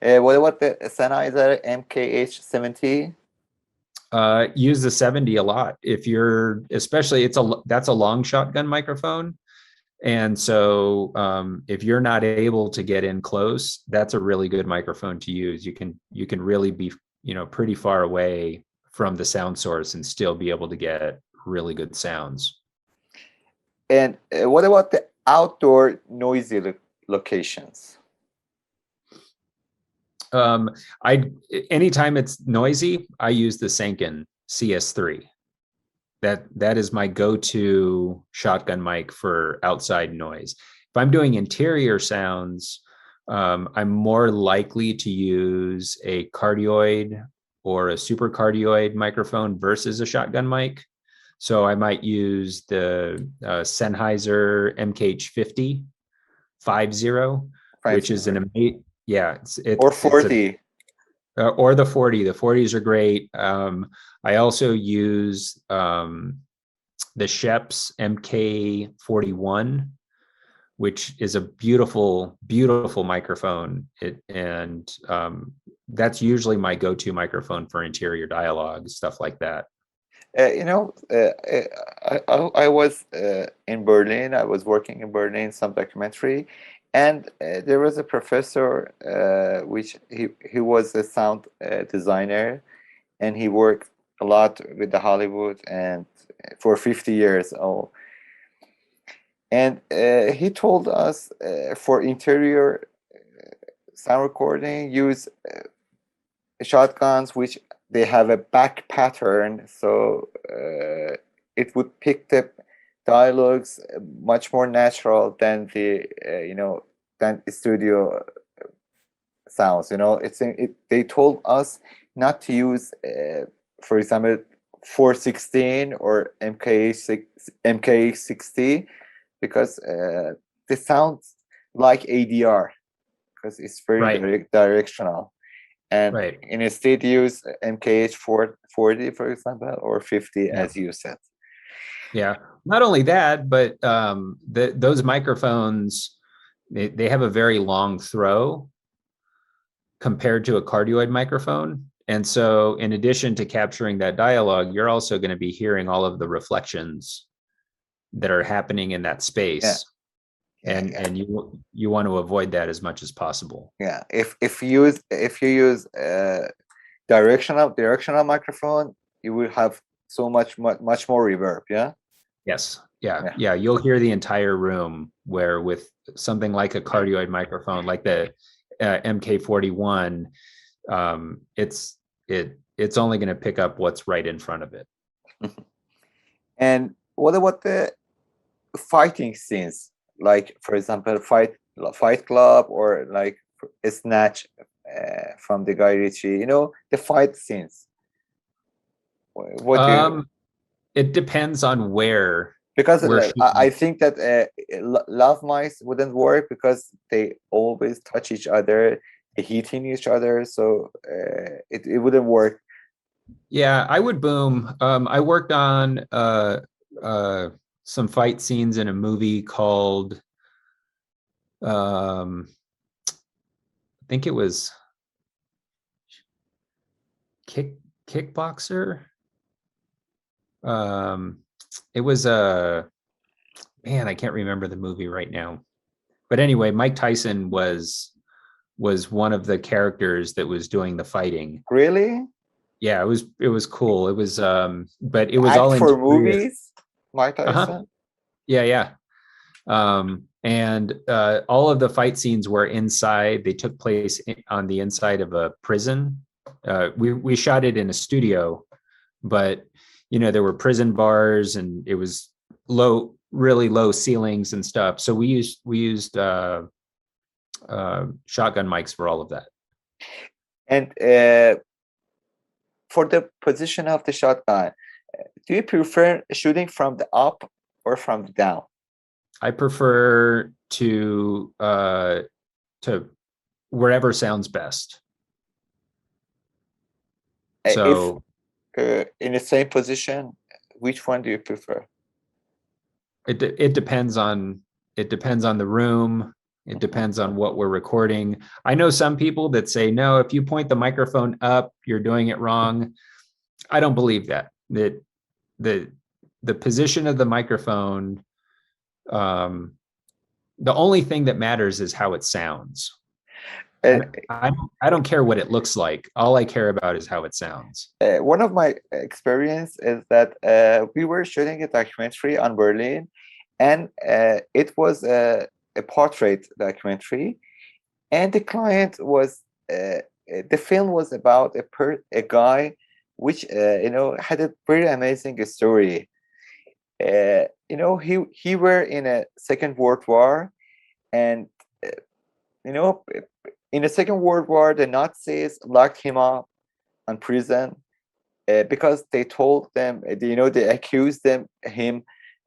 What about the Sennheiser MKH70? Use the 70 a lot. If you're, especially, that's a long shotgun microphone. And so if you're not able to get in close, that's a really good microphone to use. You can really be, pretty far away from the sound source and still be able to get really good sounds. And what about the outdoor noisy locations? Anytime it's noisy, I use the Sanken CS3. That is my go-to shotgun mic for outside noise. If I'm doing interior sounds, I'm more likely to use a cardioid or a super cardioid microphone versus a shotgun mic. So I might use the Sennheiser MKH50 which is an amazing, yeah, or it's a 40. Or the 40. The 40s are great. I also use the Shep's MK41, which is a beautiful, beautiful microphone. That's usually my go-to microphone for interior dialogue, stuff like that. I was in Berlin. I was working in Berlin, some documentary, and there was a professor, which he was a sound designer, and he worked a lot with the Hollywood and for 50 years. Oh, and he told us for interior sound recording, use shotguns which they have a back pattern, so it would pick the dialogues much more natural than the than studio sounds. They told us not to use for example 416 or MK60 because they sound like ADR because it's very Right. directional. And Right. instead use MKH 40, for example, or 50, Yeah. as you said. Yeah. Not only that, but those microphones, they have a very long throw compared to a cardioid microphone. And so, in addition to capturing that dialogue, you're also going to be hearing all of the reflections that are happening in that Yeah, space. yeah, And you want to avoid that as much as possible. yeah. If you use directional microphone, you will have so much more reverb. Yeah, Yes. Yeah. yeah. Yeah. You'll hear the entire room, where with something like a cardioid microphone, like the MK41, it's only going to pick up what's right in front of it. And what about the fighting scenes? Like, for example, Fight Club or like a Snatch from the Guy Ritchie. The fight scenes. What do you? It depends on where Because we're I shooting. think that love mice wouldn't work because they always touch each other, they hitting each other, so it wouldn't work. Yeah, I would boom. I worked on some fight scenes in a movie called I think it was Kickboxer. Um, it was a man, I can't remember the movie right now. But anyway, Mike Tyson was one of the characters that was doing the fighting. Really? Yeah, it was cool. It was but it was Act all for interior. movies, Mike Uh-huh. Tyson? Yeah, yeah. And all of the fight scenes were inside. They took place on the inside of a prison. We shot it in a studio, but there were prison bars, and it was really low ceilings and stuff. So we used shotgun mics for all of that. And for the position of the shotgun, do you prefer shooting from the up or from the down? I prefer to wherever sounds best. If So in the same position, which one do you prefer? it depends on the room. It Mhm. depends on what we're recording. I know some people that say, no, if you point the microphone up, you're doing it wrong. I don't believe that. The the position of the microphone, um, the only thing that matters is how it sounds. And I don't care what it looks like. All I care about is how it sounds. one of my experience is that we were shooting a documentary on Berlin, and it was a portrait documentary, and the client was the film was about a guy which had a very amazing story. He were in a Second World War, and uh, you know in the Second World War the Nazis locked him up in prison because they told them, they accused him,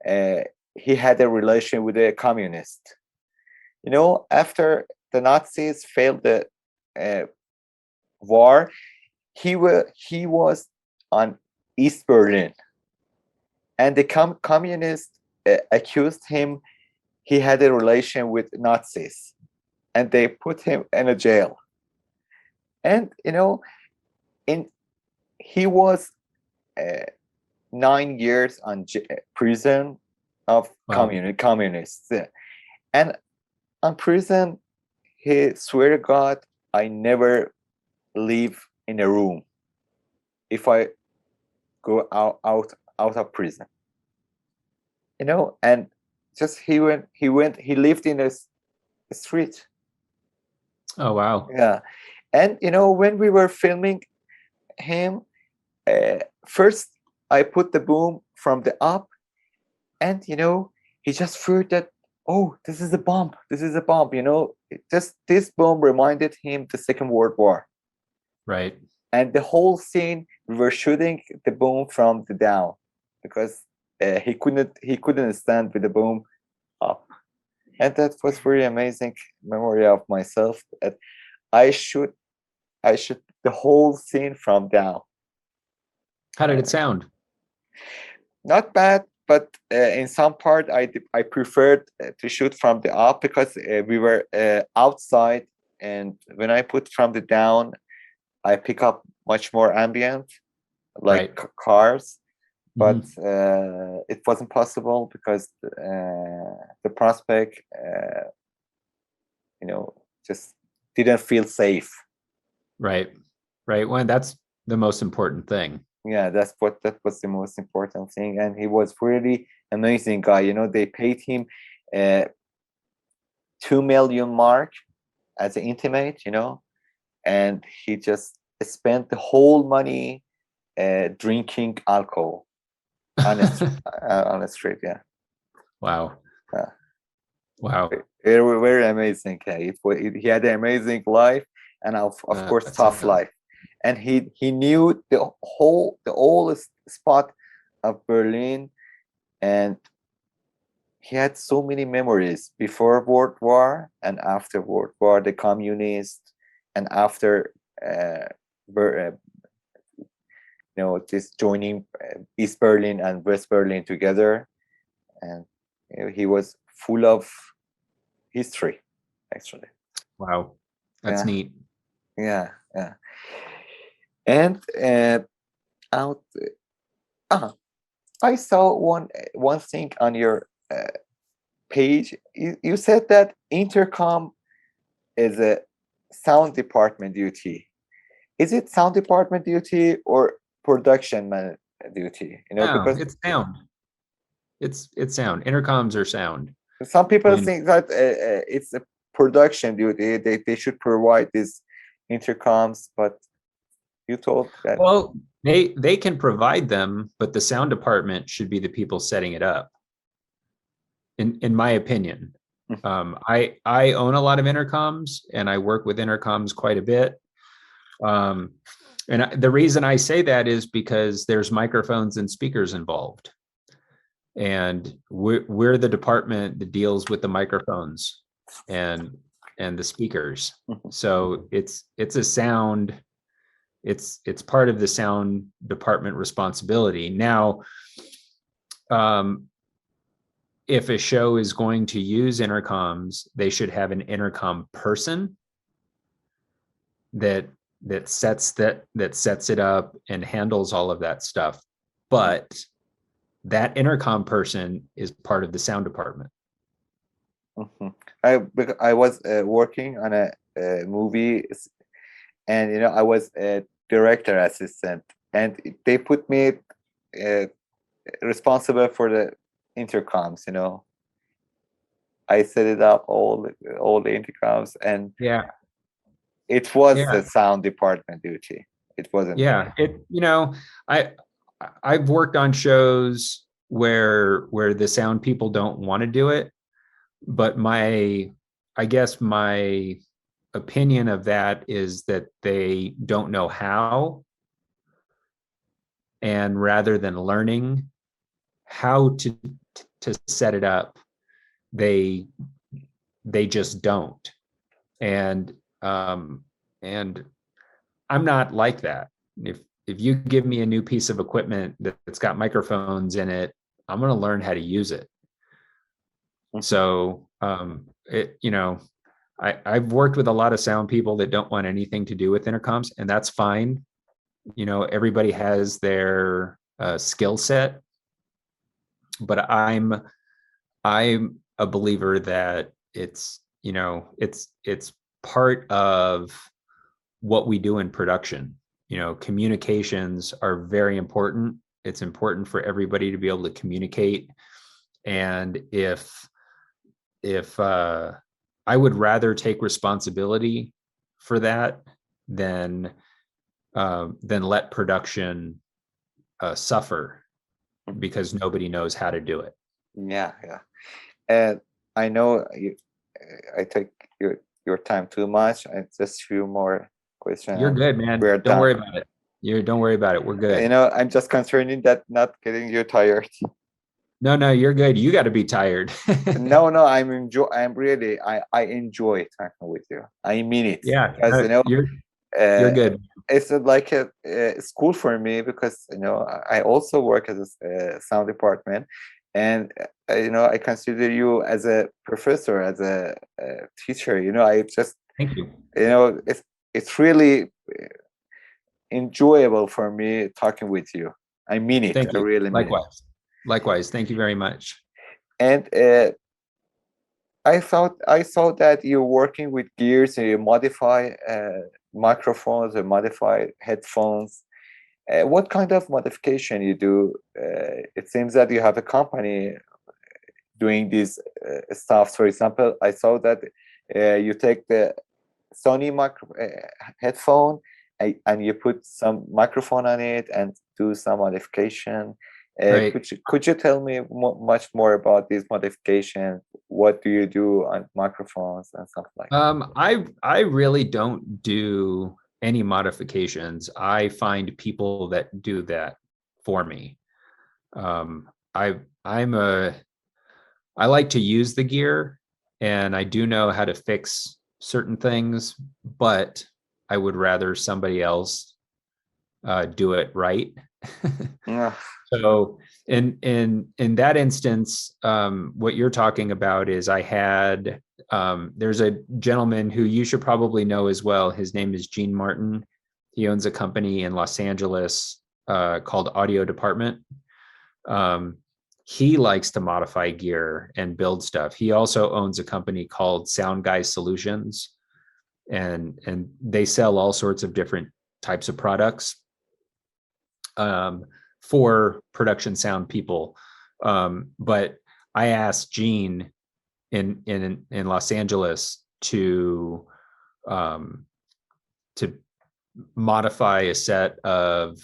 uh, he had a relation with a communist. After the Nazis failed the uh, war, he was on East Berlin, and the communists accused him he had a relation with Nazis, and they put him in a jail. And in he was uh, 9 years on prison of Wow. communists, and on prison he swear to God, I never leave in a room if I go out of prison. And just he lived in a street. Oh, wow. Yeah. And when we were filming him, first I put the boom from the up, and he just feared that, oh, this is a bomb, this is a bomb. Just this bomb reminded him the Second World War. Right. And the whole scene, we were shooting the boom from the down, because he couldn't stand with the boom up. And that was very amazing memory of myself, that I should the whole scene from down. How did it sound? Not bad, but in some part I preferred to shoot from the up, because we were outside, and when I put from the down, I pick up much more ambient, like Right. cars. But Mhm. it wasn't possible, because the prospect, just didn't feel safe. Right. Right. Well, that's the most important thing. Yeah, that was the most important thing. And he was really amazing guy. They paid him 2 million mark as an intimate, and he just spent the whole money drinking alcohol on on the street. Yeah. Wow. Yeah. Wow. Very, very amazing. He had an amazing life, and of course That's tough life. And he knew the oldest spot of Berlin, and he had so many memories before World War and after World War, the communist, and after this joining East Berlin and West Berlin together. And he was full of history, actually. wow. That's Yeah, neat. yeah, yeah. And out, uh, I saw one thing on your page. You said that intercom is a sound department duty. Is it sound department duty or production man duty? No, Because it's sound. It's sound. Intercoms are sound. some people When think that it's a production duty. They should provide these intercoms, but you told that. well, they can provide them, but the sound department should be the people setting it up. In my opinion, I own a lot of intercoms, and I work with intercoms quite a bit. And the reason I say that is because there's microphones and speakers involved, and we're the department that deals with the microphones and the speakers. So it's a sound. It's part of the sound department responsibility. Now, if a show is going to use intercoms, they should have an intercom person that sets it up and handles all of that stuff. But that intercom person is part of the sound department. Mhm. I was working on a movie, and I was a director assistant, and they put me uh, responsible for the intercoms. I set it up, all the intercoms, and Yeah. it was the Yeah. sound department duty. It wasn't. Yeah. I I've worked on shows where the sound people don't want to do it, but I guess my opinion of that is that they don't know how, and rather than learning how to set it up, they just don't. And and I'm not like that. If you give me a new piece of equipment that's got microphones in it, I'm going to learn how to use it. Mhm. So I've worked with a lot of sound people that don't want anything to do with intercoms, and that's fine. Everybody has their skill set, but I'm a believer that it's part of what we do in production. Communications are very important. It's important for everybody to be able to communicate. And if I would rather take responsibility for that than let production suffer because nobody knows how to do it. Yeah, yeah. And I know you, I take your time too much. I just few more questions You're and good, man. we're Don't done. worry about it. Don't worry about it. We're good. I'm just concerning that not getting you tired. No, you're good. You got to be tired. No, I'm really I enjoy talking with you. I mean it Yeah, because you're uh, good. it's like a school for me because I also work as a sound department, and I consider you as a professor, as a teacher. I just Thank you. It's really enjoyable for me talking with you. I mean it. Thank I you. really mean it. Likewise. Thank you very much. And I saw that you're working with gears and you modify microphones and modify headphones. What kind of modification you do? It seems that you have a company doing these stuff. For example, I saw that you take the Sony headphone and you put some microphone on it and do some modification. Right. Could you tell me much more about this modification? What do you do on microphones and stuff like that? I really don't do any modifications. I find people that do that for me. I like to use the gear, and I do know how to fix certain things, but I would rather somebody else do it right. So in that instance, what you're talking about is I had there's a gentleman who you should probably know as well. His name is Gene Martin. He owns a company in Los Angeles called Audio Department. He likes to modify gear and build stuff. He also owns a company called Sound Guys Solutions, and they sell all sorts of different types of products for production sound people. But I asked Gene in Los Angeles to modify a set of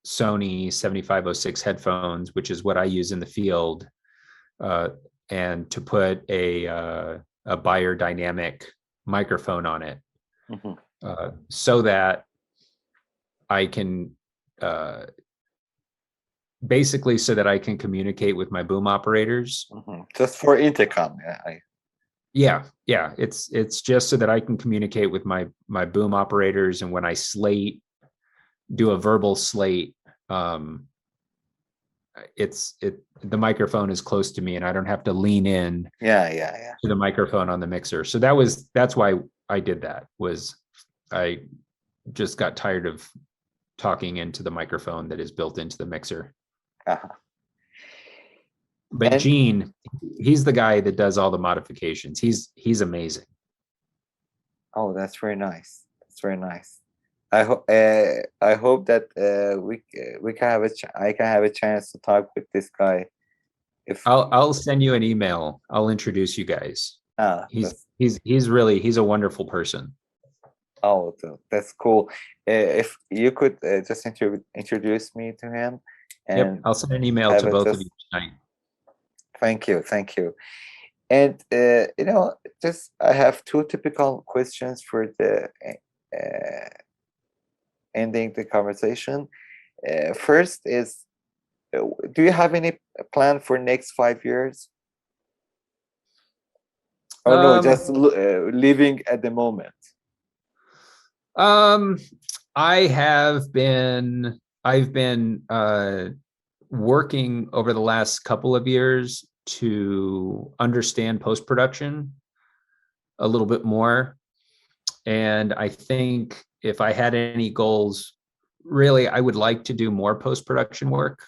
Sony 7506 headphones, which is what I use in the field, and to put a biodynamic microphone on it, so that I can basically so that I can communicate with my boom operators. Just for intercom. Yeah. It's just so that I can communicate with my boom operators, and when I do a verbal slate, the microphone is close to me and I don't have to lean in Yeah. to the microphone on the mixer. So that's why I did that. Was I just got tired of talking into the microphone that is built into the mixer. But Gene, he's the guy that does all the modifications. He's amazing. Oh, that's very nice. That's very nice. I hope that we can have I can have a chance to talk with this guy. If I'll send you an email. I'll introduce you guys. He's a wonderful person. Oh, that's cool. If you could just introduce me to him. And I'll send an email to both of you tonight. Thank you. And just I have two typical questions for the ending the conversation. First is, do you have any plan for next 5 years? Oh no, just living at the moment. I've been working over the last couple of years to understand post-production a little bit more. And I think if I had any goals, really, I would like to do more post-production work.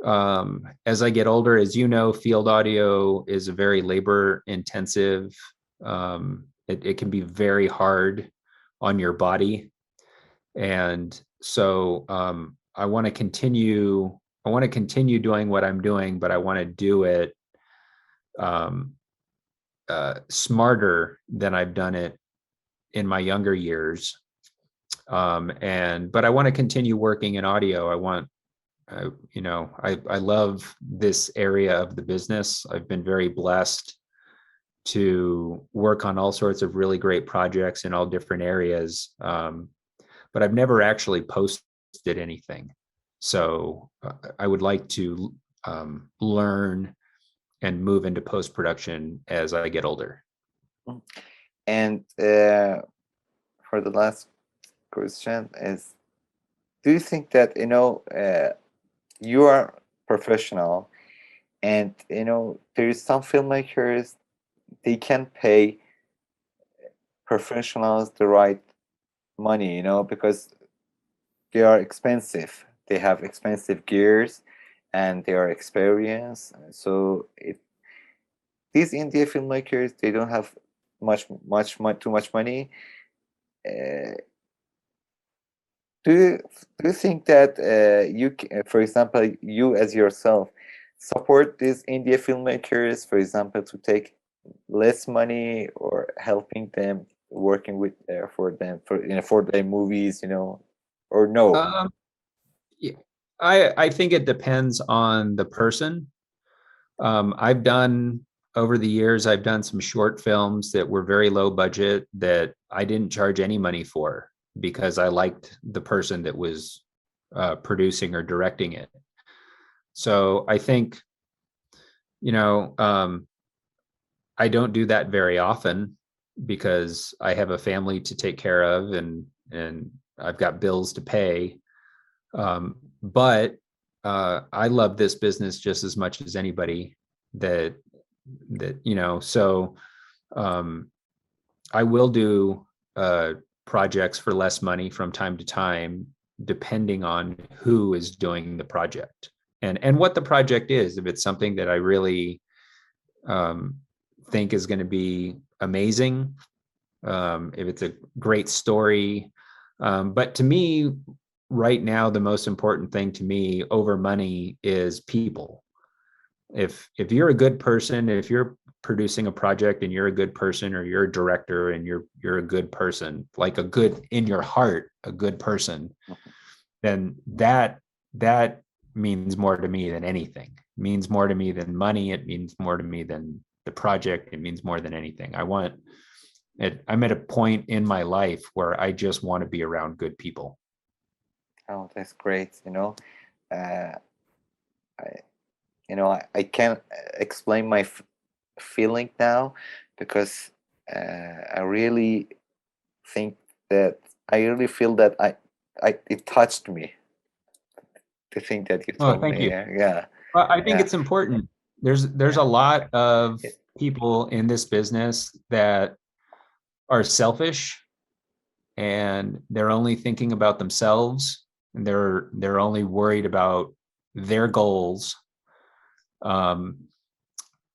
As I get older, as you know, field audio is a very labor intensive. It can be very hard on your body. And so I want to continue doing what I'm doing, but I want to do it smarter than I've done it in my younger years. But I want to continue working in audio. I love this area of the business. I've been very blessed to work on all sorts of really great projects in all different areas. But I've never actually posted anything. So I would like to learn and move into post-production as I get older. And for the last question is, do you think that, you are professional, and, there is some filmmakers, they can pay professionals the right money, because they are expensive. They have expensive gears and they are experienced. So if these India filmmakers, they don't have too much money. Do you think that for example, you as yourself support these India filmmakers, for example, to take less money, or helping them, working with for them for their movies, or no? Yeah, I think it depends on the person. Over the years, I've done some short films that were very low budget that I didn't charge any money for because I liked the person that was producing or directing it. So I think, I don't do that very often because I have a family to take care of, and I've got bills to pay. But I love this business just as much as anybody that so I will do projects for less money from time to time, depending on who is doing the project and what the project is. If it's something that I really think is going to be amazing, if it's a great story. But to me, right now, the most important thing to me over money is people. If you're a good person, if you're producing a project and you're a good person, or you're a director and you're a good person, like a good in your heart, a good person, then that means more to me than anything. It means more to me than money. It means more to me than the project. It means more than anything. I'm at a point in my life where I just want to be around good people. Oh, that's great. Uh, I can't explain my feeling now, because I really think that I really feel that it touched me, the thing that you Oh, told thank me. you. Yeah, Well, I think yeah, it's important. There's a lot of yeah. people in this business that are selfish, and they're only thinking about themselves, and they're only worried about their goals.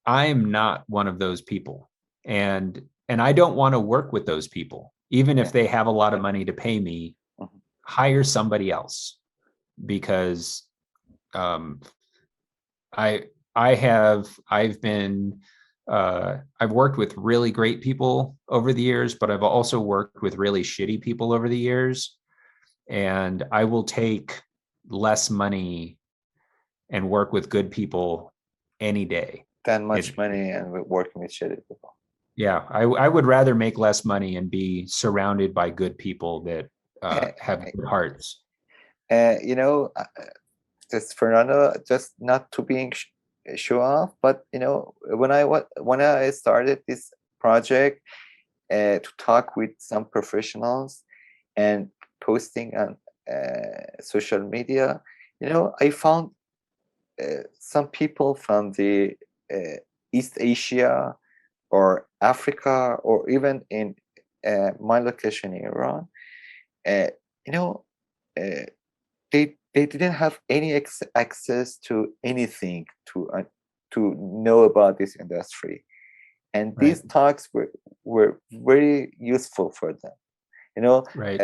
I am not one of those people, and I don't want to work with those people. Even Yeah. if they have a lot of money to pay me, Mhm. hire somebody else, because um, I've worked with really great people over the years, but I've also worked with really shitty people over the years. And I will take less money and work with good people any day. That much It, money and working with shitty people. yeah, I would rather make less money and be surrounded by good people that Uh, have good hearts. uh, you know, uh, just Fernando, just not to being show off, but when I started this project, to talk with some professionals and posting on social media, I found some people from the uh, East Asia or Africa, or even in my location in Iran. Uh, you know, uh, they didn't have any access to anything to know about this industry, and Right, these talks were very useful for them. right.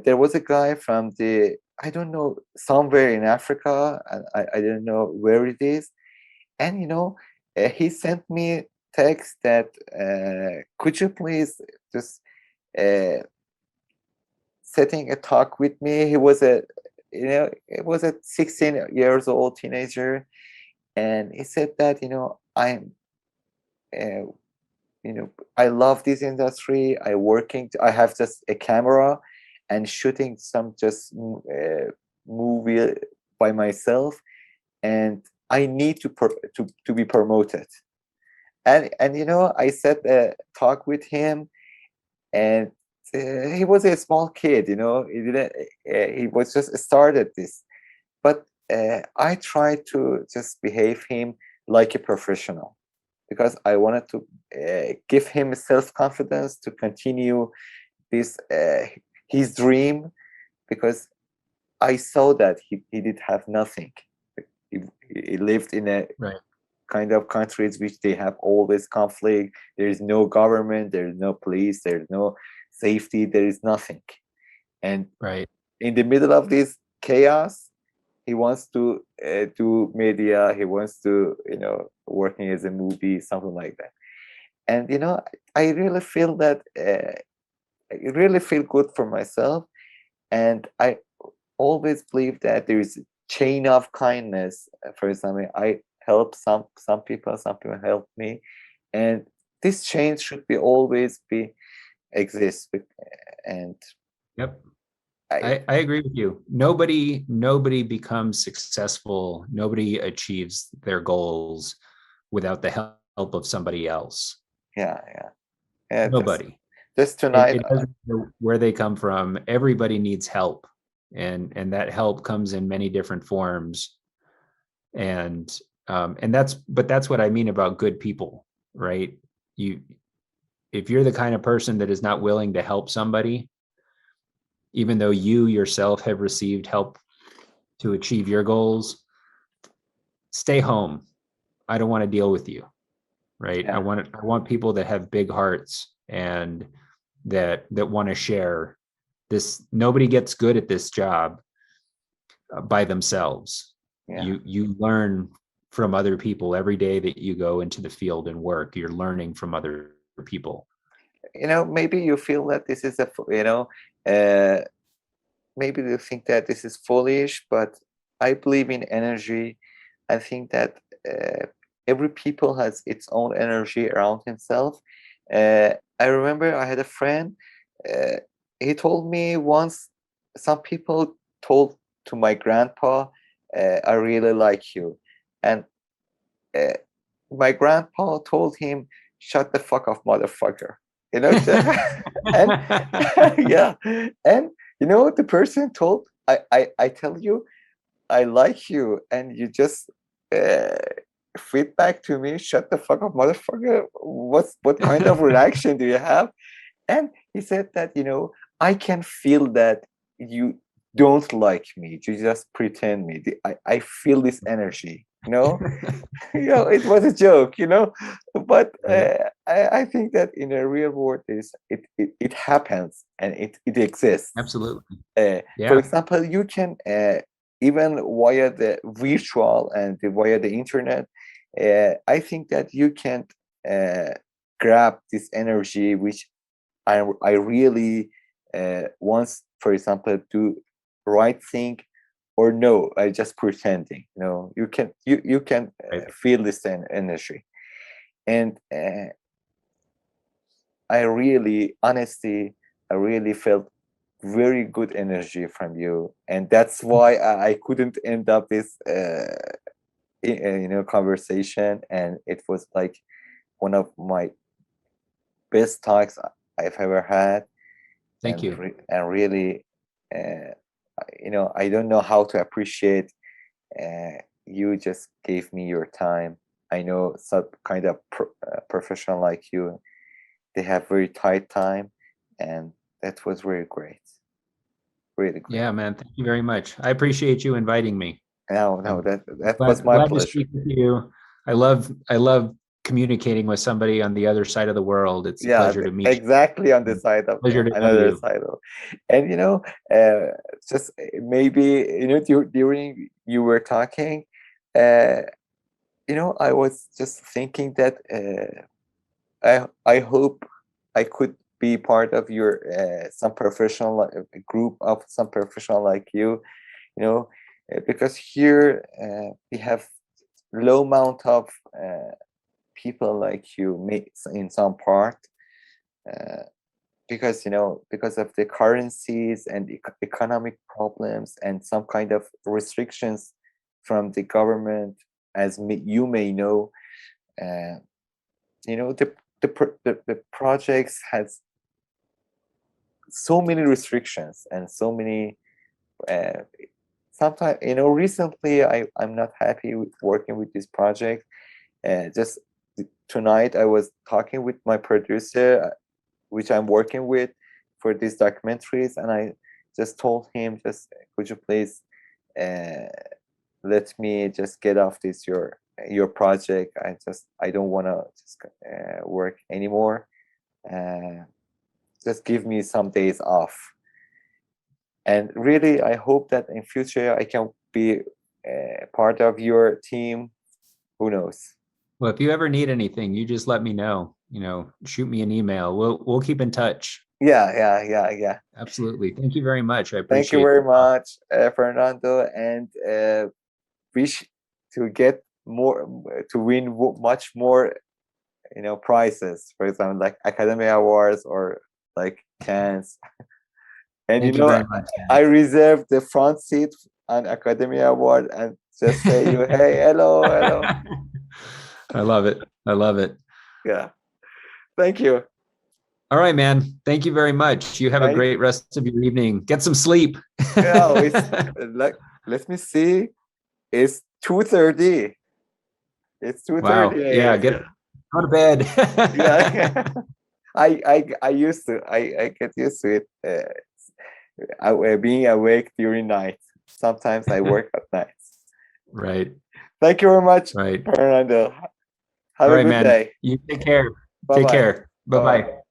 There was a guy from the, I don't know, somewhere in Africa, and I don't know where it is, and he sent me text that, could you please just uh, setting a talk with me. He was it was a 16 years old teenager, and he said that, I'm, uh, I love this industry. I have just a camera and shooting some just movie by myself, and I need to be promoted. And I set a talk with him, and he was a small kid. He didn't. He was just started this, but I tried to just behave him like a professional, because I wanted to give him self-confidence to continue this his dream, because I saw that he did have nothing. He, he lived in a Right. kind of countries which they have always conflict. There is no government, there is no police, there is no safety, there is nothing. And Right. in the middle of this chaos, he wants to do media. He wants to, working as a movie, something like that. And I really feel that I really feel good for myself, and I always believe that there is a chain of kindness. For example, I help some people help me, and this chain should be always be exist. And Yep. I I agree with you. Nobody becomes successful. Nobody achieves their goals without the help of somebody else. yeah, yeah, yeah. Nobody. Just tonight, It doesn't matter where they come from. Everybody needs help, and that help comes in many different forms. And that's what I mean about good people, right? You, if you're the kind of person that is not willing to help somebody, even though you yourself have received help to achieve your goals, stay home. I don't want to deal with you, right? yeah, I want people that have big hearts and that want to share this. Nobody gets good at this job by themselves. yeah. You learn from other people every day that you go into the field and work. You're learning from other people. Maybe you feel that this is uh, maybe you think that this is foolish, but I believe in energy. I think that every people has its own energy around himself. I remember I had a friend. Uh, he told me once, some people told to my grandpa, "I really like you," and uh, my grandpa told him, "Shut the fuck up, motherfucker." And yeah, and the person told, I tell you, I like you, and you just uh, feedback to me, "Shut the fuck up, motherfucker." What kind of reaction do you have? And he said that, I can feel that you don't like me. You just pretend me. I feel this energy, it was a joke, but Right. I think that in a real world, it happens, and it exists. Absolutely. For Yeah. example, you can even via the virtual and via the internet, I think that you can uh, grab this energy, which I really wants, for example, do right thing, or no, I just pretending. You can Right. feel this energy, and I really, honestly, I really felt very good energy from you, and that's why I couldn't end up this conversation, and it was like one of my best talks I've ever had. Thank you. And really, I don't know how to appreciate you just gave me your time. I know some kind of professional like you, they have very tight time, and that was very great, really great. Yeah, man. Thank you very much. I appreciate you inviting me. No, I'm that was my glad to pleasure. speak with you. I love communicating with somebody on the other side of the world. It's a Yeah, pleasure to meet exactly, on the you. side of Pleasure to know another you. side of, and just maybe during you were talking, uh, I was just thinking that I hope I could be part of your some professional group of some professional like you, because here we have low amount of people like you in some part, because because of the currencies and economic problems and some kind of restrictions from the government, as you may know. The projects has so many restrictions and so many sometimes, recently I'm not happy with working with this project. Just tonight I was talking with my producer, which I'm working with for these documentaries, and I just told him, just could you please let me just get off this your project. I don't want to just work anymore. Just give me some days off. And really, I hope that in future I can be part of your team. Who knows? Well, if you ever need anything, you just let me know. Shoot me an email. We'll keep in touch. Yeah. Absolutely. Thank you very much. I Thank you appreciate very it. much, Fernando, and wish to get more, to win much more, prizes. For example, like Academy Awards or like Cannes. And Thank you very much. I reserve the front seat on Academy Award and just say you, hey, hello. I love it. I love it. Yeah. Thank you. All right, man. Thank you very much. You have a great rest of your evening. Get some sleep. Yeah, it's like, let me see. It's 2:30. It's 2:30 Wow. Yeah, get out of bed. Yeah. I used to. I get used to it. Being awake during night. Sometimes I work at night. Right. Thank you very much, Right. Fernando. Have All a right, good man. day. You take care. Bye Take bye. care. Bye-bye.